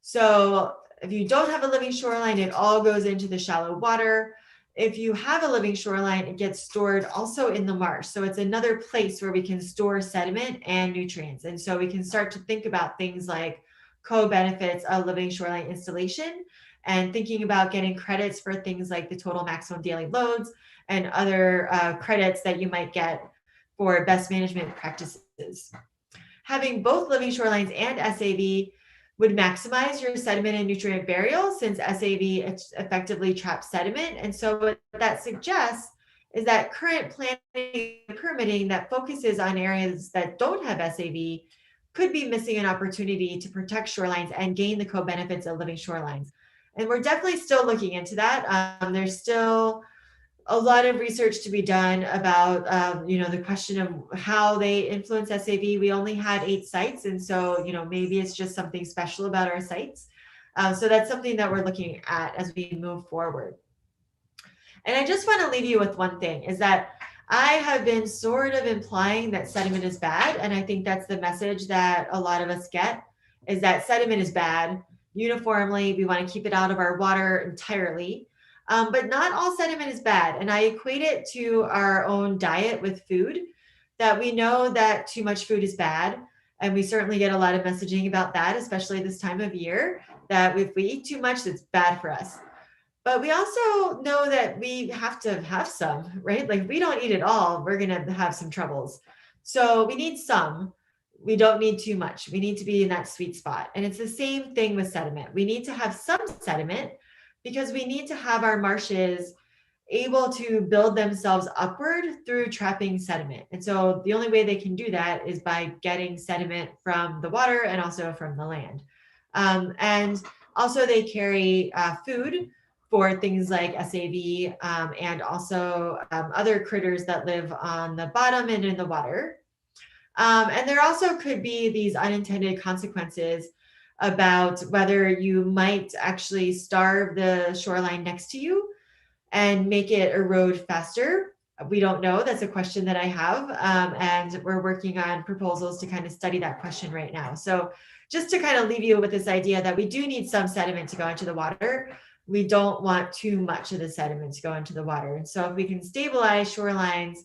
So if you don't have a living shoreline, it all goes into the shallow water. If you have a living shoreline, it gets stored also in the marsh. So it's another place where we can store sediment and nutrients. And so we can start to think about things like co-benefits of living shoreline installation and thinking about getting credits for things like the total maximum daily loads and other credits that you might get for best management practices. Having both living shorelines and SAV would maximize your sediment and nutrient burial, since SAV effectively traps sediment. And so what that suggests is that current planning and permitting that focuses on areas that don't have SAV could be missing an opportunity to protect shorelines and gain the co-benefits of living shorelines. And we're definitely still looking into that. There's still a lot of research to be done about, the question of how they influence SAV. We only had 8 sites. And so, maybe it's just something special about our sites. So that's something that we're looking at as we move forward. And I just want to leave you with one thing, is that I have been sort of implying that sediment is bad. And I think that's the message that a lot of us get, is that sediment is bad uniformly. We want to keep it out of our water entirely. But not all sediment is bad. And I equate it to our own diet with food, that we know that too much food is bad. And we certainly get a lot of messaging about that, especially this time of year, that if we eat too much, it's bad for us. But we also know that we have to have some, right? Like if we don't eat it all, we're going to have some troubles. So we need some. We don't need too much. We need to be in that sweet spot. And it's the same thing with sediment. We need to have some sediment because we need to have our marshes able to build themselves upward through trapping sediment. And so the only way they can do that is by getting sediment from the water and also from the land. And also they carry food for things like SAV and also other critters that live on the bottom and in the water. And there also could be these unintended consequences about whether you might actually starve the shoreline next to you and make it erode faster. We don't know. That's a question that I have. And we're working on proposals to kind of study that question right now. So just to kind of leave you with this idea that we do need some sediment to go into the water. We don't want too much of the sediment to go into the water. And so if we can stabilize shorelines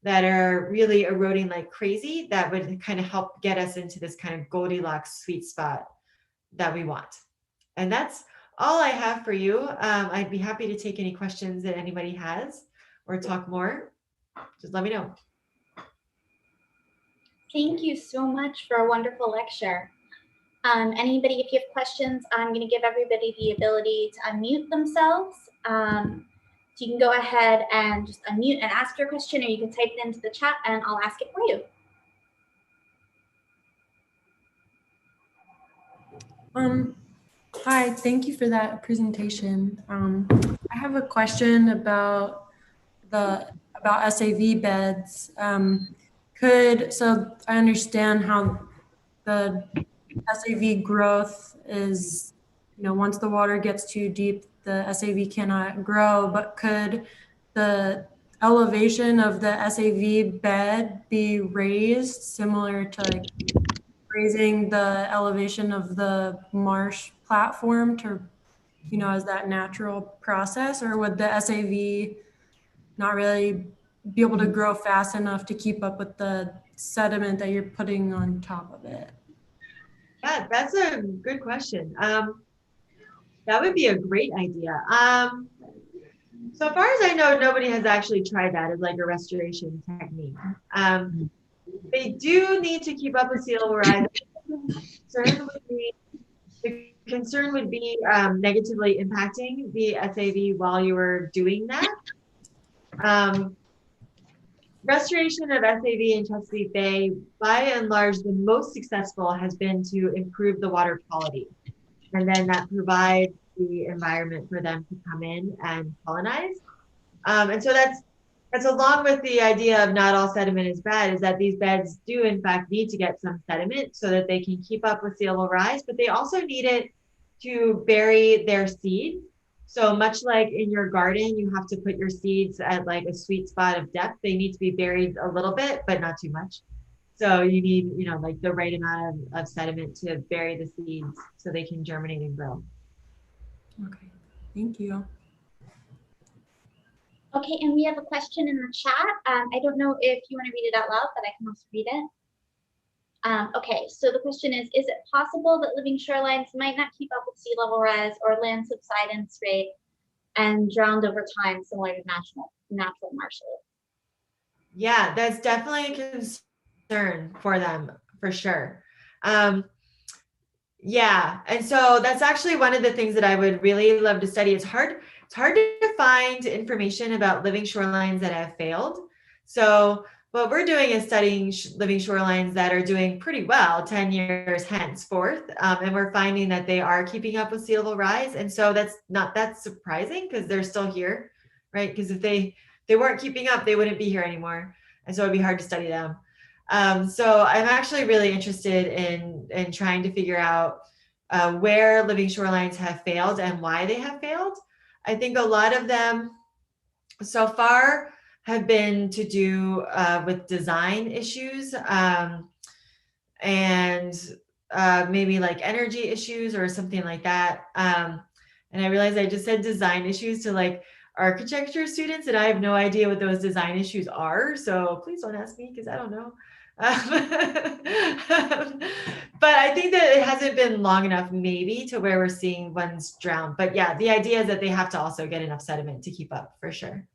that are really eroding like crazy, that would kind of help get us into this kind of Goldilocks sweet spot that we want. And that's all I have for you. I'd be happy to take any questions that anybody has or talk more. Just let me know. Thank you so much for a wonderful lecture. Anybody, if you have questions, I'm going to give everybody the ability to unmute themselves. So you can go ahead and just unmute and ask your question, or you can type it into the chat and I'll ask it for you. Hi, thank you for that presentation. I have a question about SAV beds. So I understand how the SAV growth is, once the water gets too deep, the SAV cannot grow, but could the elevation of the SAV bed be raised similar to like raising the elevation of the marsh platform to, as that natural process, or would the SAV not really be able to grow fast enough to keep up with the sediment that you're putting on top of it? Yeah, that's a good question. That would be a great idea. So far as I know, nobody has actually tried that as like a restoration technique. They do need to keep up with sea level rise. The concern would be negatively impacting the SAV while you were doing that. Restoration of SAV in Chesapeake Bay, by and large, the most successful has been to improve the water quality. And then that provides the environment for them to come in and colonize. And so that's along with the idea of not all sediment is bad, is that these beds do in fact need to get some sediment so that they can keep up with sea level rise, but they also need it to bury their seed So much like in your garden, you have to put your seeds at like a sweet spot of depth. They need to be buried a little bit, but not too much. So you need, you know, like the right amount of sediment to bury the seeds so they can germinate and grow. Okay, thank you. Okay, and we have a question in the chat. I don't know if you want to read it out loud, but I can also read it. Okay, so the question is it possible that living shorelines might not keep up with sea level rise or land subsidence rate and drowned over time, similar to natural marshes? Yeah, that's definitely a concern for them, for sure. Yeah, and so that's actually one of the things that I would really love to study. It's hard to find information about living shorelines that have failed. So what we're doing is studying living shorelines that are doing pretty well 10 years henceforth, and we're finding that they are keeping up with sea level rise. And so that's not that surprising because they're still here, right? Because if they weren't keeping up, they wouldn't be here anymore, and so it'd be hard to study them. So I'm actually really interested in trying to figure out where living shorelines have failed and why they have failed. I think a lot of them so far have been to do with design issues and maybe like energy issues or something like that. And I realized I just said design issues to like architecture students, and I have no idea what those design issues are. So please don't ask me because I don't know. But I think that it hasn't been long enough maybe to where we're seeing ones drown. But yeah, the idea is that they have to also get enough sediment to keep up for sure.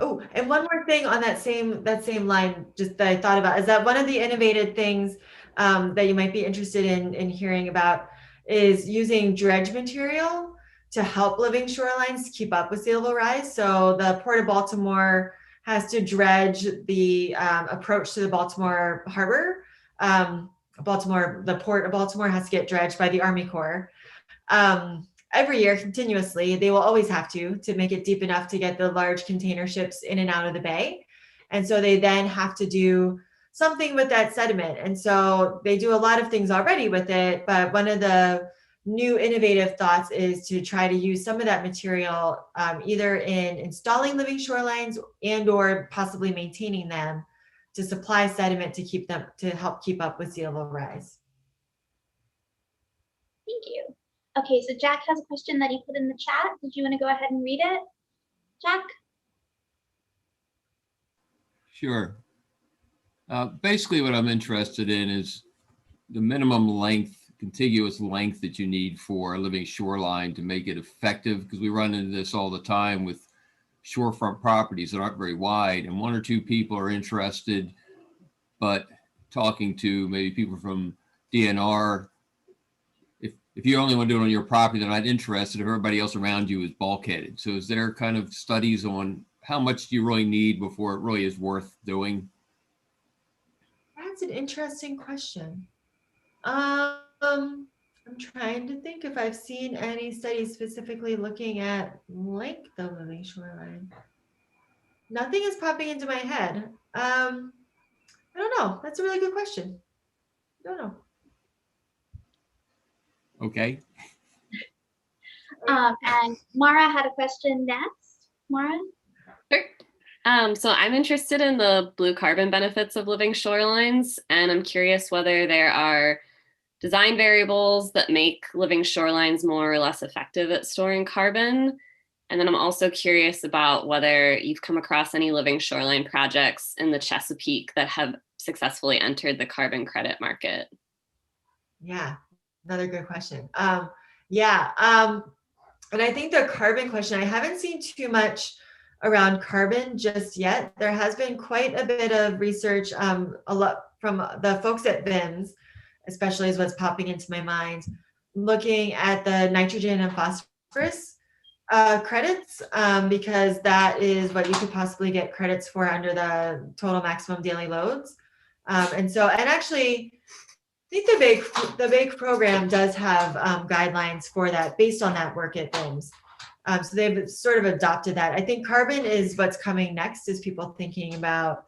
Oh, and one more thing on that same line, just that I thought about, is that one of the innovative things that you might be interested in hearing about is using dredge material to help living shorelines keep up with sea level rise. So the Port of Baltimore has to dredge the approach to the Baltimore Harbor. The Port of Baltimore has to get dredged by the Army Corps. Every year continuously. They will always have to make it deep enough to get the large container ships in and out of the bay. And so they then have to do something with that sediment. And so they do a lot of things already with it, but one of the new innovative thoughts is to try to use some of that material either in installing living shorelines and or possibly maintaining them to supply sediment to help keep up with sea level rise. Thank you. Okay, so Jack has a question that he put in the chat. Did you want to go ahead and read it, Jack? Sure. Basically, what I'm interested in is the minimum length, contiguous length that you need for a living shoreline to make it effective, because we run into this all the time with shorefront properties that aren't very wide, and one or two people are interested, but talking to maybe people from DNR, if you only want to do it on your property, they're not interested if everybody else around you is bulkheaded. So is there kind of studies on how much do you really need before it really is worth doing? That's an interesting question. I'm trying to think if I've seen any studies specifically looking at length of living shoreline. Nothing is popping into my head. I don't know. That's a really good question. I don't know. Okay. And Mara had a question next. Mara? Sure. So I'm interested in the blue carbon benefits of living shorelines, and I'm curious whether there are design variables that make living shorelines more or less effective at storing carbon. And then I'm also curious about whether you've come across any living shoreline projects in the Chesapeake that have successfully entered the carbon credit market. Yeah, another good question. And I think the carbon question, I haven't seen too much around carbon just yet. There has been quite a bit of research, a lot from the folks at VIMS, especially is what's popping into my mind, looking at the nitrogen and phosphorus credits, because that is what you could possibly get credits for under the total maximum daily loads. And actually, I think the big program does have guidelines for that based on that work at VIMS. So they've sort of adopted that. I think carbon is what's coming next, is people thinking about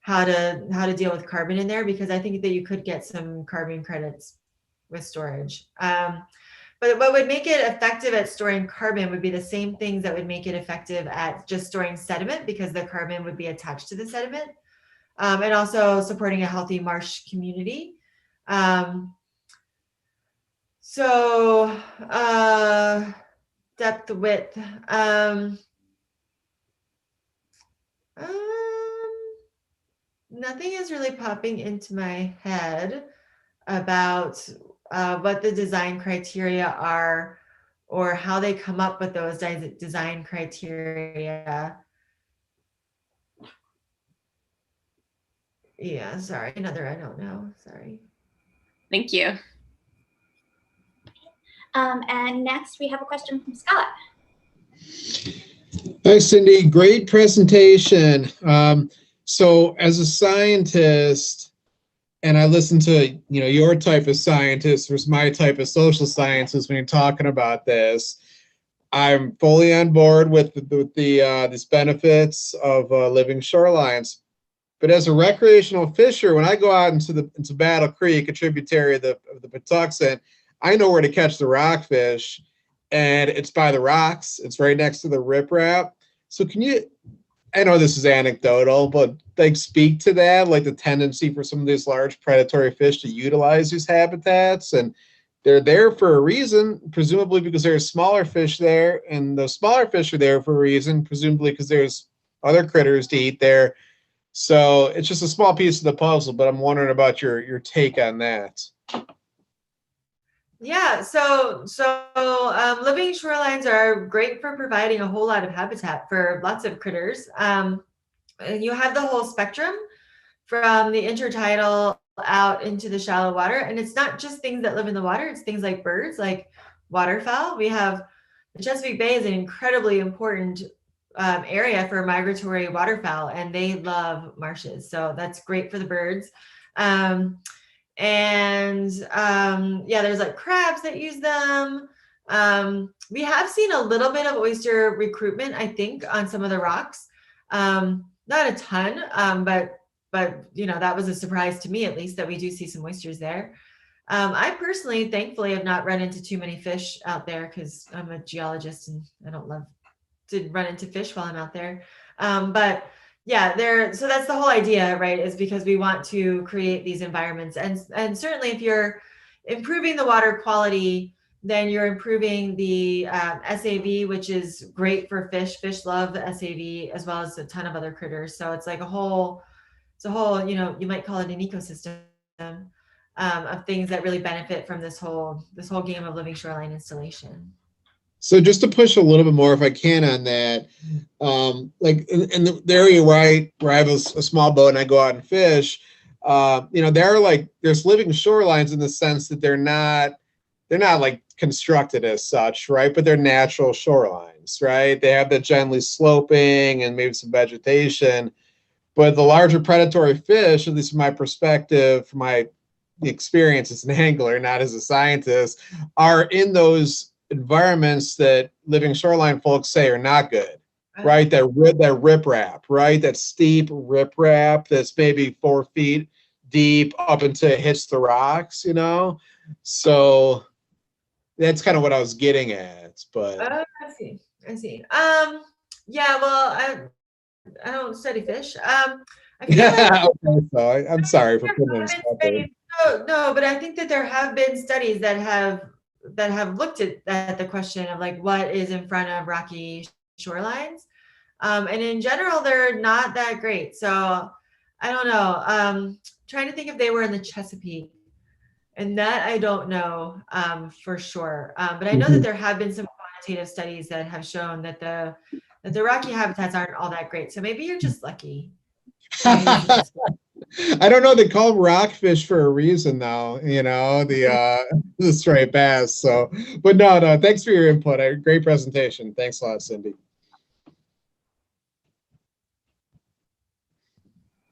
how to deal with carbon in there, because I think that you could get some carbon credits with storage. But But what would make it effective at storing carbon would be the same things that would make it effective at just storing sediment, because the carbon would be attached to the sediment, and also supporting a healthy marsh community. Depth, width. Nothing is really popping into my head about what the design criteria are or how they come up with those design criteria. Yeah, sorry, another I don't know, sorry. Thank you. And next we have a question from Scott. Hi, Cindy. Great presentation. So as a scientist, and I listen to your type of scientist versus my type of social sciences when you're talking about this, I'm fully on board with these benefits of living shorelines. But as a recreational fisher, when I go out into Battle Creek, a tributary of the Patuxent, I know where to catch the rockfish, and it's by the rocks. It's right next to the riprap. So can you, I know this is anecdotal, but like speak to that, like the tendency for some of these large predatory fish to utilize these habitats, and they're there for a reason, presumably because there's smaller fish there, and those smaller fish are there for a reason, presumably because there's other critters to eat there. So it's just a small piece of the puzzle, but I'm wondering about your take on that. Yeah, so living shorelines are great for providing a whole lot of habitat for lots of critters. You have the whole spectrum from the intertidal out into the shallow water, and it's not just things that live in the water, it's things like birds, like waterfowl. We have the Chesapeake Bay is an incredibly important area for migratory waterfowl, and they love marshes, so that's great for the birds. Yeah, there's like crabs that use them. We have seen a little bit of oyster recruitment, I think, on some of the rocks. Not a ton, but that was a surprise to me, at least, that we do see some oysters there. I personally, thankfully, have not run into too many fish out there because I'm a geologist and I don't love to run into fish while I'm out there. But yeah, so that's the whole idea, right? Is because we want to create these environments, and certainly if you're improving the water quality, then you're improving the SAV, which is great for fish. Fish love the SAV as well as a ton of other critters. So it's like a whole, you might call it an ecosystem of things that really benefit from this whole game of living shoreline installation. So just to push a little bit more, if I can, on that, like in the area where I have a small boat and I go out and fish, there's living shorelines in the sense that they're not like constructed as such, right? But they're natural shorelines, right? They have that gently sloping and maybe some vegetation. But the larger predatory fish, at least from my perspective, from my experience as an angler, not as a scientist, are in those environments that living shoreline folks say are not good, right? That riprap, right? That steep riprap that's maybe 4 feet deep up until it hits the rocks, So that's kind of what I was getting at. But I see. Yeah, well, I don't study fish. I feel like okay, so I'm sorry for putting it in. No, but I think that there have been studies that have looked at the question of like what is in front of rocky shorelines, and in general they're not that great. So I don't know. Trying to think if they were in the Chesapeake, and that I don't know for sure. But I know that there have been some quantitative studies that have shown that the rocky habitats aren't all that great. So maybe you're just lucky. I don't know. They call them rockfish for a reason, though. The striped bass. So, but no. Thanks for your input. Great presentation. Thanks a lot, Cindy.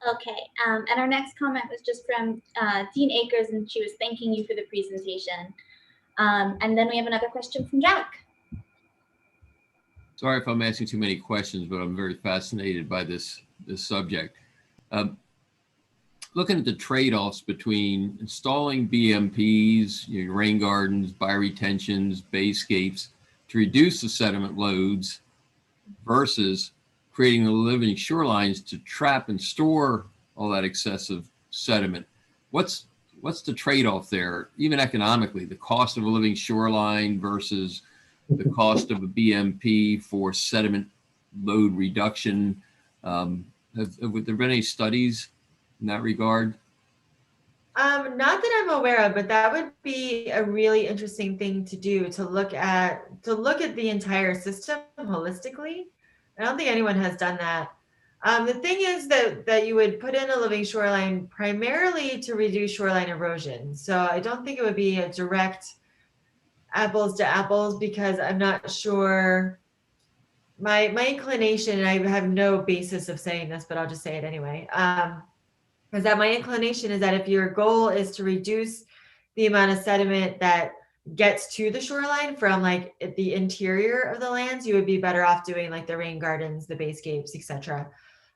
Okay, and our next comment was just from Dean Akers, and she was thanking you for the presentation. And then we have another question from Jack. Sorry if I'm asking too many questions, but I'm very fascinated by this subject. looking at the trade-offs between installing BMPs, rain gardens, bioretentions, bayscapes to reduce the sediment loads versus creating the living shorelines to trap and store all that excessive sediment. What's the trade-off there, even economically, the cost of a living shoreline versus the cost of a BMP for sediment load reduction? Have there been any studies in that regard? Not that I'm aware of, but that would be a really interesting thing to do, to look at the entire system holistically. I don't think anyone has done that. The thing is that you would put in a living shoreline primarily to reduce shoreline erosion. So I don't think it would be a direct apples to apples, because I'm not sure. My inclination, and I have no basis of saying this, but I'll just say it anyway, is that my inclination is that if your goal is to reduce the amount of sediment that gets to the shoreline from like the interior of the lands, you would be better off doing like the rain gardens, the bayscapes, etc.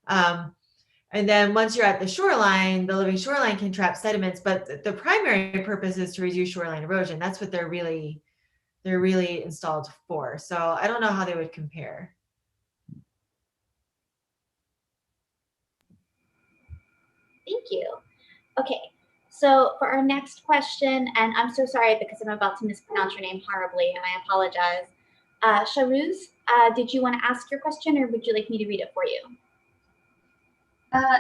And then once you're at the shoreline, the living shoreline can trap sediments, but the primary purpose is to reduce shoreline erosion. That's what they're really installed for. So I don't know how they would compare. Thank you. Okay, so for our next question, and I'm so sorry because I'm about to mispronounce your name horribly, and I apologize. Sharuz, did you want to ask your question, or would you like me to read it for you?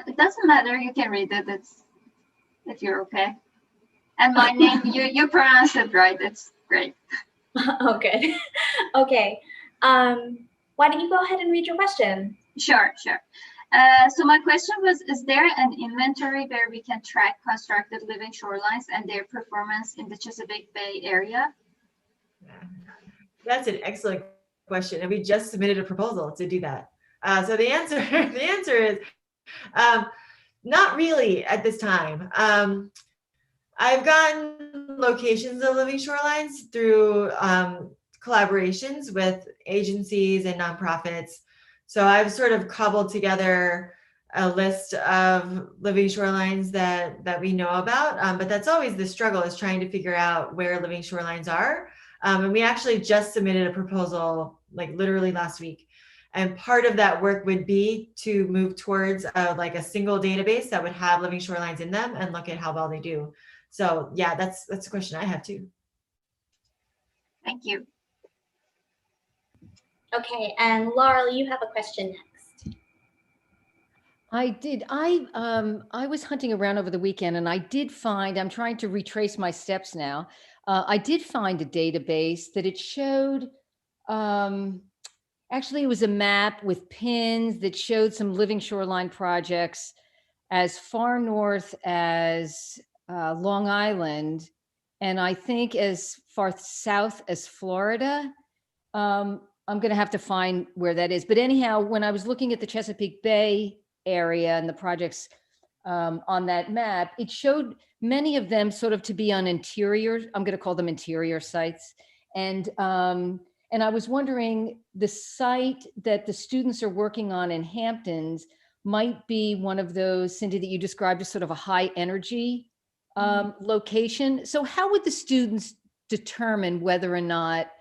It doesn't matter. You can read it. If you're okay. And my name, you pronounced it right. It's great. Oh, good. Okay. Why don't you go ahead and read your question? Sure. So my question was, is there an inventory where we can track constructed living shorelines and their performance in the Chesapeake Bay area? That's an excellent question. And we just submitted a proposal to do that. So the answer is not really at this time. I've gotten locations of living shorelines through collaborations with agencies and nonprofits. So I've sort of cobbled together a list of living shorelines that we know about, but that's always the struggle, is trying to figure out where living shorelines are. And we actually just submitted a proposal like literally last week. And part of that work would be to move towards like a single database that would have living shorelines in them and look at how well they do. So yeah, that's a question I have too. Thank you. Okay, and Laurel, you have a question next. I did. I was hunting around over the weekend, and I did find, I'm trying to retrace my steps now. I did find a database that it showed, actually it was a map with pins that showed some living shoreline projects as far north as Long Island, and I think as far south as Florida. I'm going to have to find where that is. But anyhow, when I was looking at the Chesapeake Bay area and the projects on that map, it showed many of them sort of to be on interior, I'm going to call them interior sites. And I was wondering, the site that the students are working on in Hamptons might be one of those, Cindy, that you described as sort of a high energy location. So how would the students determine whether or not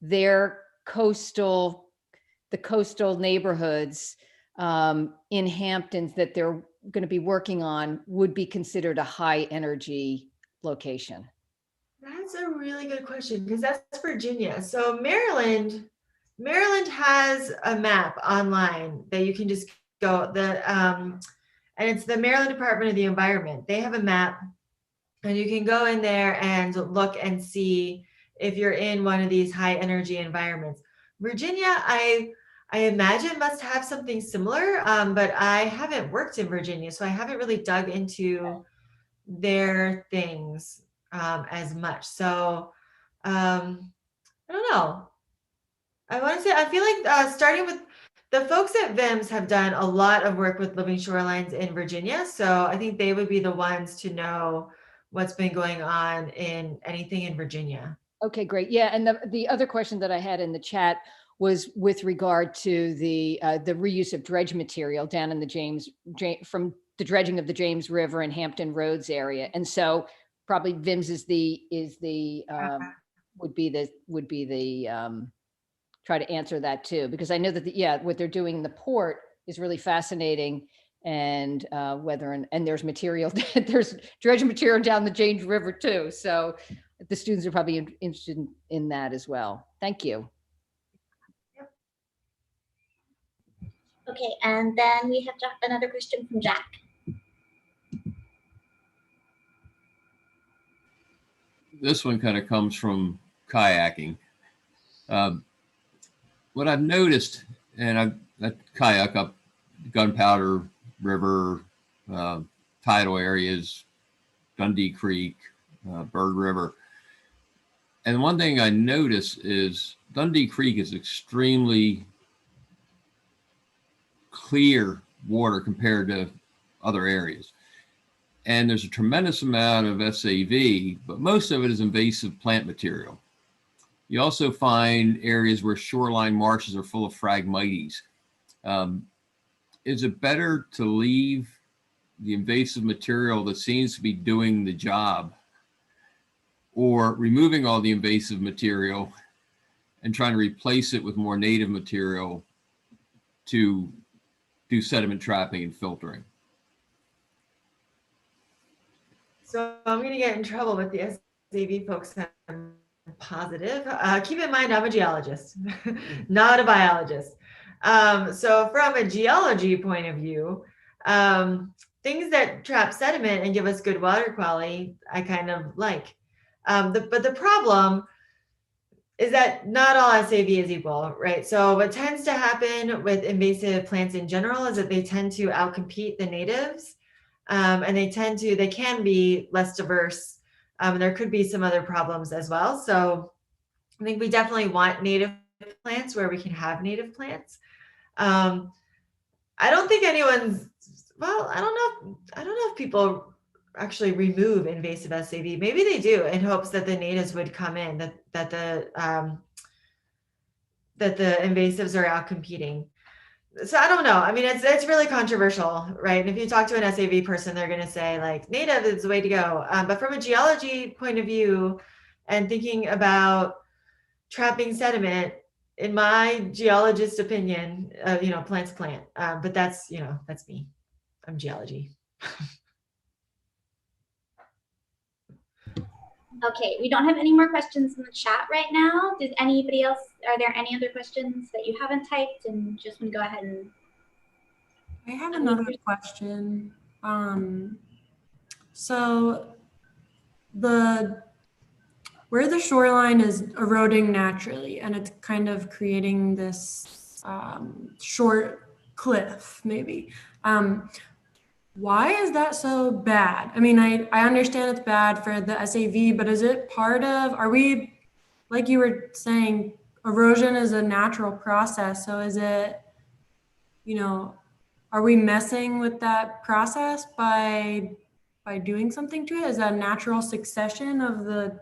their the coastal neighborhoods in Hamptons that they're going to be working on would be considered a high energy location? That's a really good question, because that's Virginia. So Maryland has a map online that you can just go, and it's the Maryland Department of the Environment. They have a map, and you can go in there and look and see if you're in one of these high energy environments. Virginia, I imagine must have something similar, but I haven't worked in Virginia, so I haven't really dug into their things as much. So I don't know. I want to say, I feel like starting with the folks at VIMS have done a lot of work with living shorelines in Virginia. So I think they would be the ones to know what's been going on in anything in Virginia. Okay, great. Yeah, and the other question that I had in the chat was with regard to the reuse of dredge material down in the James from the dredging of the James River and Hampton Roads area. And so probably VIMS would be the try to answer that too, because I know that what they're doing in the port is really fascinating, and and there's material, there's dredging material down the James River too. So the students are probably interested in that as well. Thank you. Okay, and then we have another question from Jack. This one kind of comes from kayaking. What I've noticed, and I kayak up Gunpowder River, tidal areas, Dundee Creek, Bird River. And one thing I notice is Dundee Creek is extremely clear water compared to other areas. And there's a tremendous amount of SAV, but most of it is invasive plant material. You also find areas where shoreline marshes are full of Phragmites. Is it better to leave the invasive material that seems to be doing the job, or removing all the invasive material and trying to replace it with more native material to do sediment trapping and filtering? So I'm going to get in trouble with the SAV folks. I'm positive. Keep in mind, I'm a geologist, not a biologist. So from a geology point of view, things that trap sediment and give us good water quality, I kind of like. But the problem is that not all SAV is equal, right? So what tends to happen with invasive plants in general is that they tend to outcompete the natives, and they can be less diverse. And there could be some other problems as well. So I think we definitely want native plants where we can have native plants. I don't think anyone's, well, I don't know if people actually remove invasive SAV. Maybe they do in hopes that the natives would come in, that the invasives are out competing. So I don't know. I mean, it's really controversial, right? And if you talk to an SAV person, they're going to say like native is the way to go. But from a geology point of view and thinking about trapping sediment, in my geologist opinion, plant's plant. But that's me. I'm geology. Okay, we don't have any more questions in the chat right now. Did anybody else, are there any other questions that you haven't typed and just want to go ahead and? I have another question. So where the shoreline is eroding naturally and it's kind of creating this short cliff maybe. Why is that so bad? I mean, I understand it's bad for the SAV, but is it part of, are we, like you were saying, erosion is a natural process. So is it, are we messing with that process by doing something to it? Is that a natural succession of the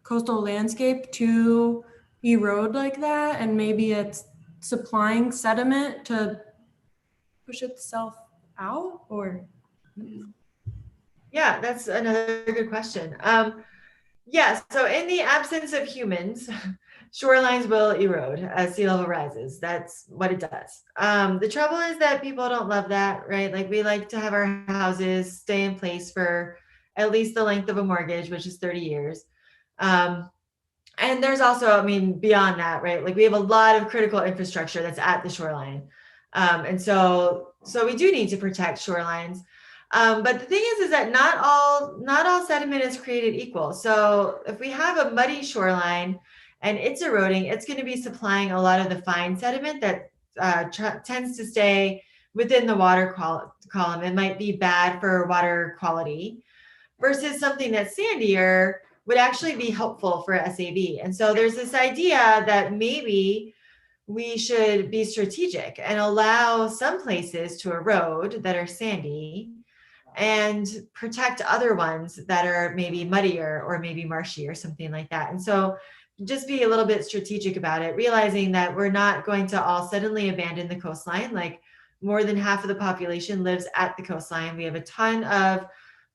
coastal landscape to erode like that? And maybe it's supplying sediment to push itself out, or? Yeah, that's another good question. Yeah, so in the absence of humans, shorelines will erode as sea level rises. That's what it does. The trouble is that people don't love that, right? Like we like to have our houses stay in place for at least the length of a mortgage, which is 30 years. And there's also, beyond that, right? Like we have a lot of critical infrastructure that's at the shoreline. And so we do need to protect shorelines. But the thing is that not all sediment is created equal. So if we have a muddy shoreline and it's eroding, it's going to be supplying a lot of the fine sediment that tends to stay within the water column. It might be bad for water quality versus something that's sandier would actually be helpful for SAV. And so there's this idea that maybe we should be strategic and allow some places to erode that are sandy and protect other ones that are maybe muddier or maybe marshy or something like that. And so just be a little bit strategic about it, realizing that we're not going to all suddenly abandon the coastline. Like more than half of the population lives at the coastline. We have a ton of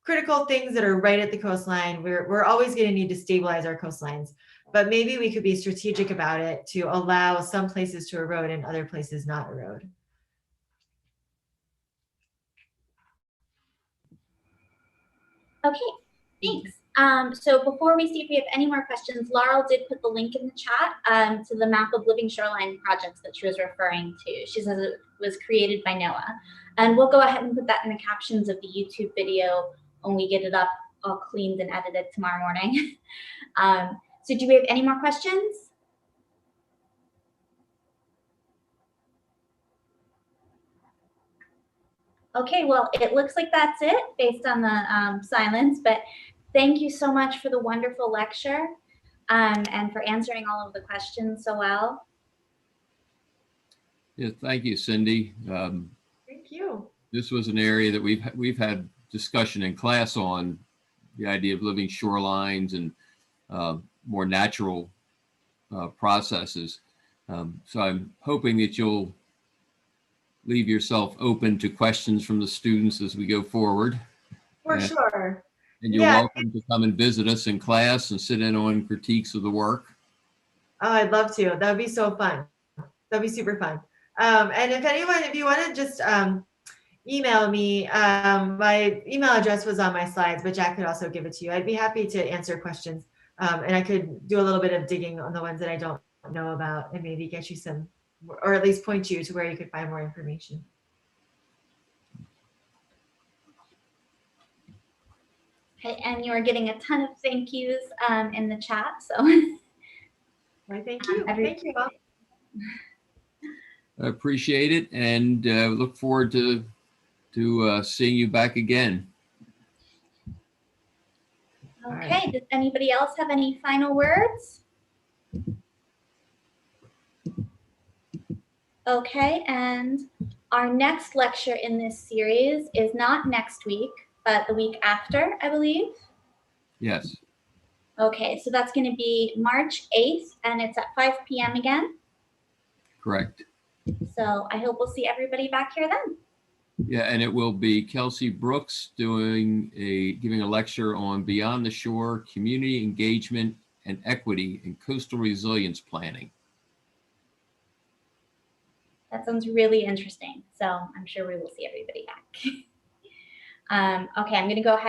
critical things that are right at the coastline. We're always going to need to stabilize our coastlines, but maybe we could be strategic about it to allow some places to erode and other places not erode. Okay, thanks. So before we see if we have any more questions, Laurel did put the link in the chat to the map of living shoreline projects that she was referring to. She says it was created by NOAA. And we'll go ahead and put that in the captions of the YouTube video when we get it up all cleaned and edited tomorrow morning. So do we have any more questions? Okay, well, it looks like that's it based on the silence, but thank you so much for the wonderful lecture and for answering all of the questions so well. Yeah, thank you, Cindy. Thank you. This was an area that we've had discussion in class on the idea of living shorelines and more natural processes. So I'm hoping that you'll leave yourself open to questions from the students as we go forward. For sure. And you're welcome to come and visit us in class and sit in on critiques of the work. Oh, I'd love to. That would be so fun. That'd be super fun. And if you want to just email me, my email address was on my slides, but Jack could also give it to you. I'd be happy to answer questions. And I could do a little bit of digging on the ones that I don't know about and maybe get you some, or at least point you to where you could find more information. Okay, and you are getting a ton of thank yous in the chat. So Right, thank you. Thank you all. I appreciate it and look forward to seeing you back again. Okay, does anybody else have any final words? Okay, and our next lecture in this series is not next week, but the week after, I believe. Yes. Okay, so that's going to be March 8th, and it's at 5 p.m. again. Correct. So I hope we'll see everybody back here then. Yeah, and it will be Kelsey Brooks giving a lecture on Beyond the Shore, Community Engagement and Equity in Coastal Resilience Planning. That sounds really interesting. So I'm sure we will see everybody back. Okay, I'm going to go ahead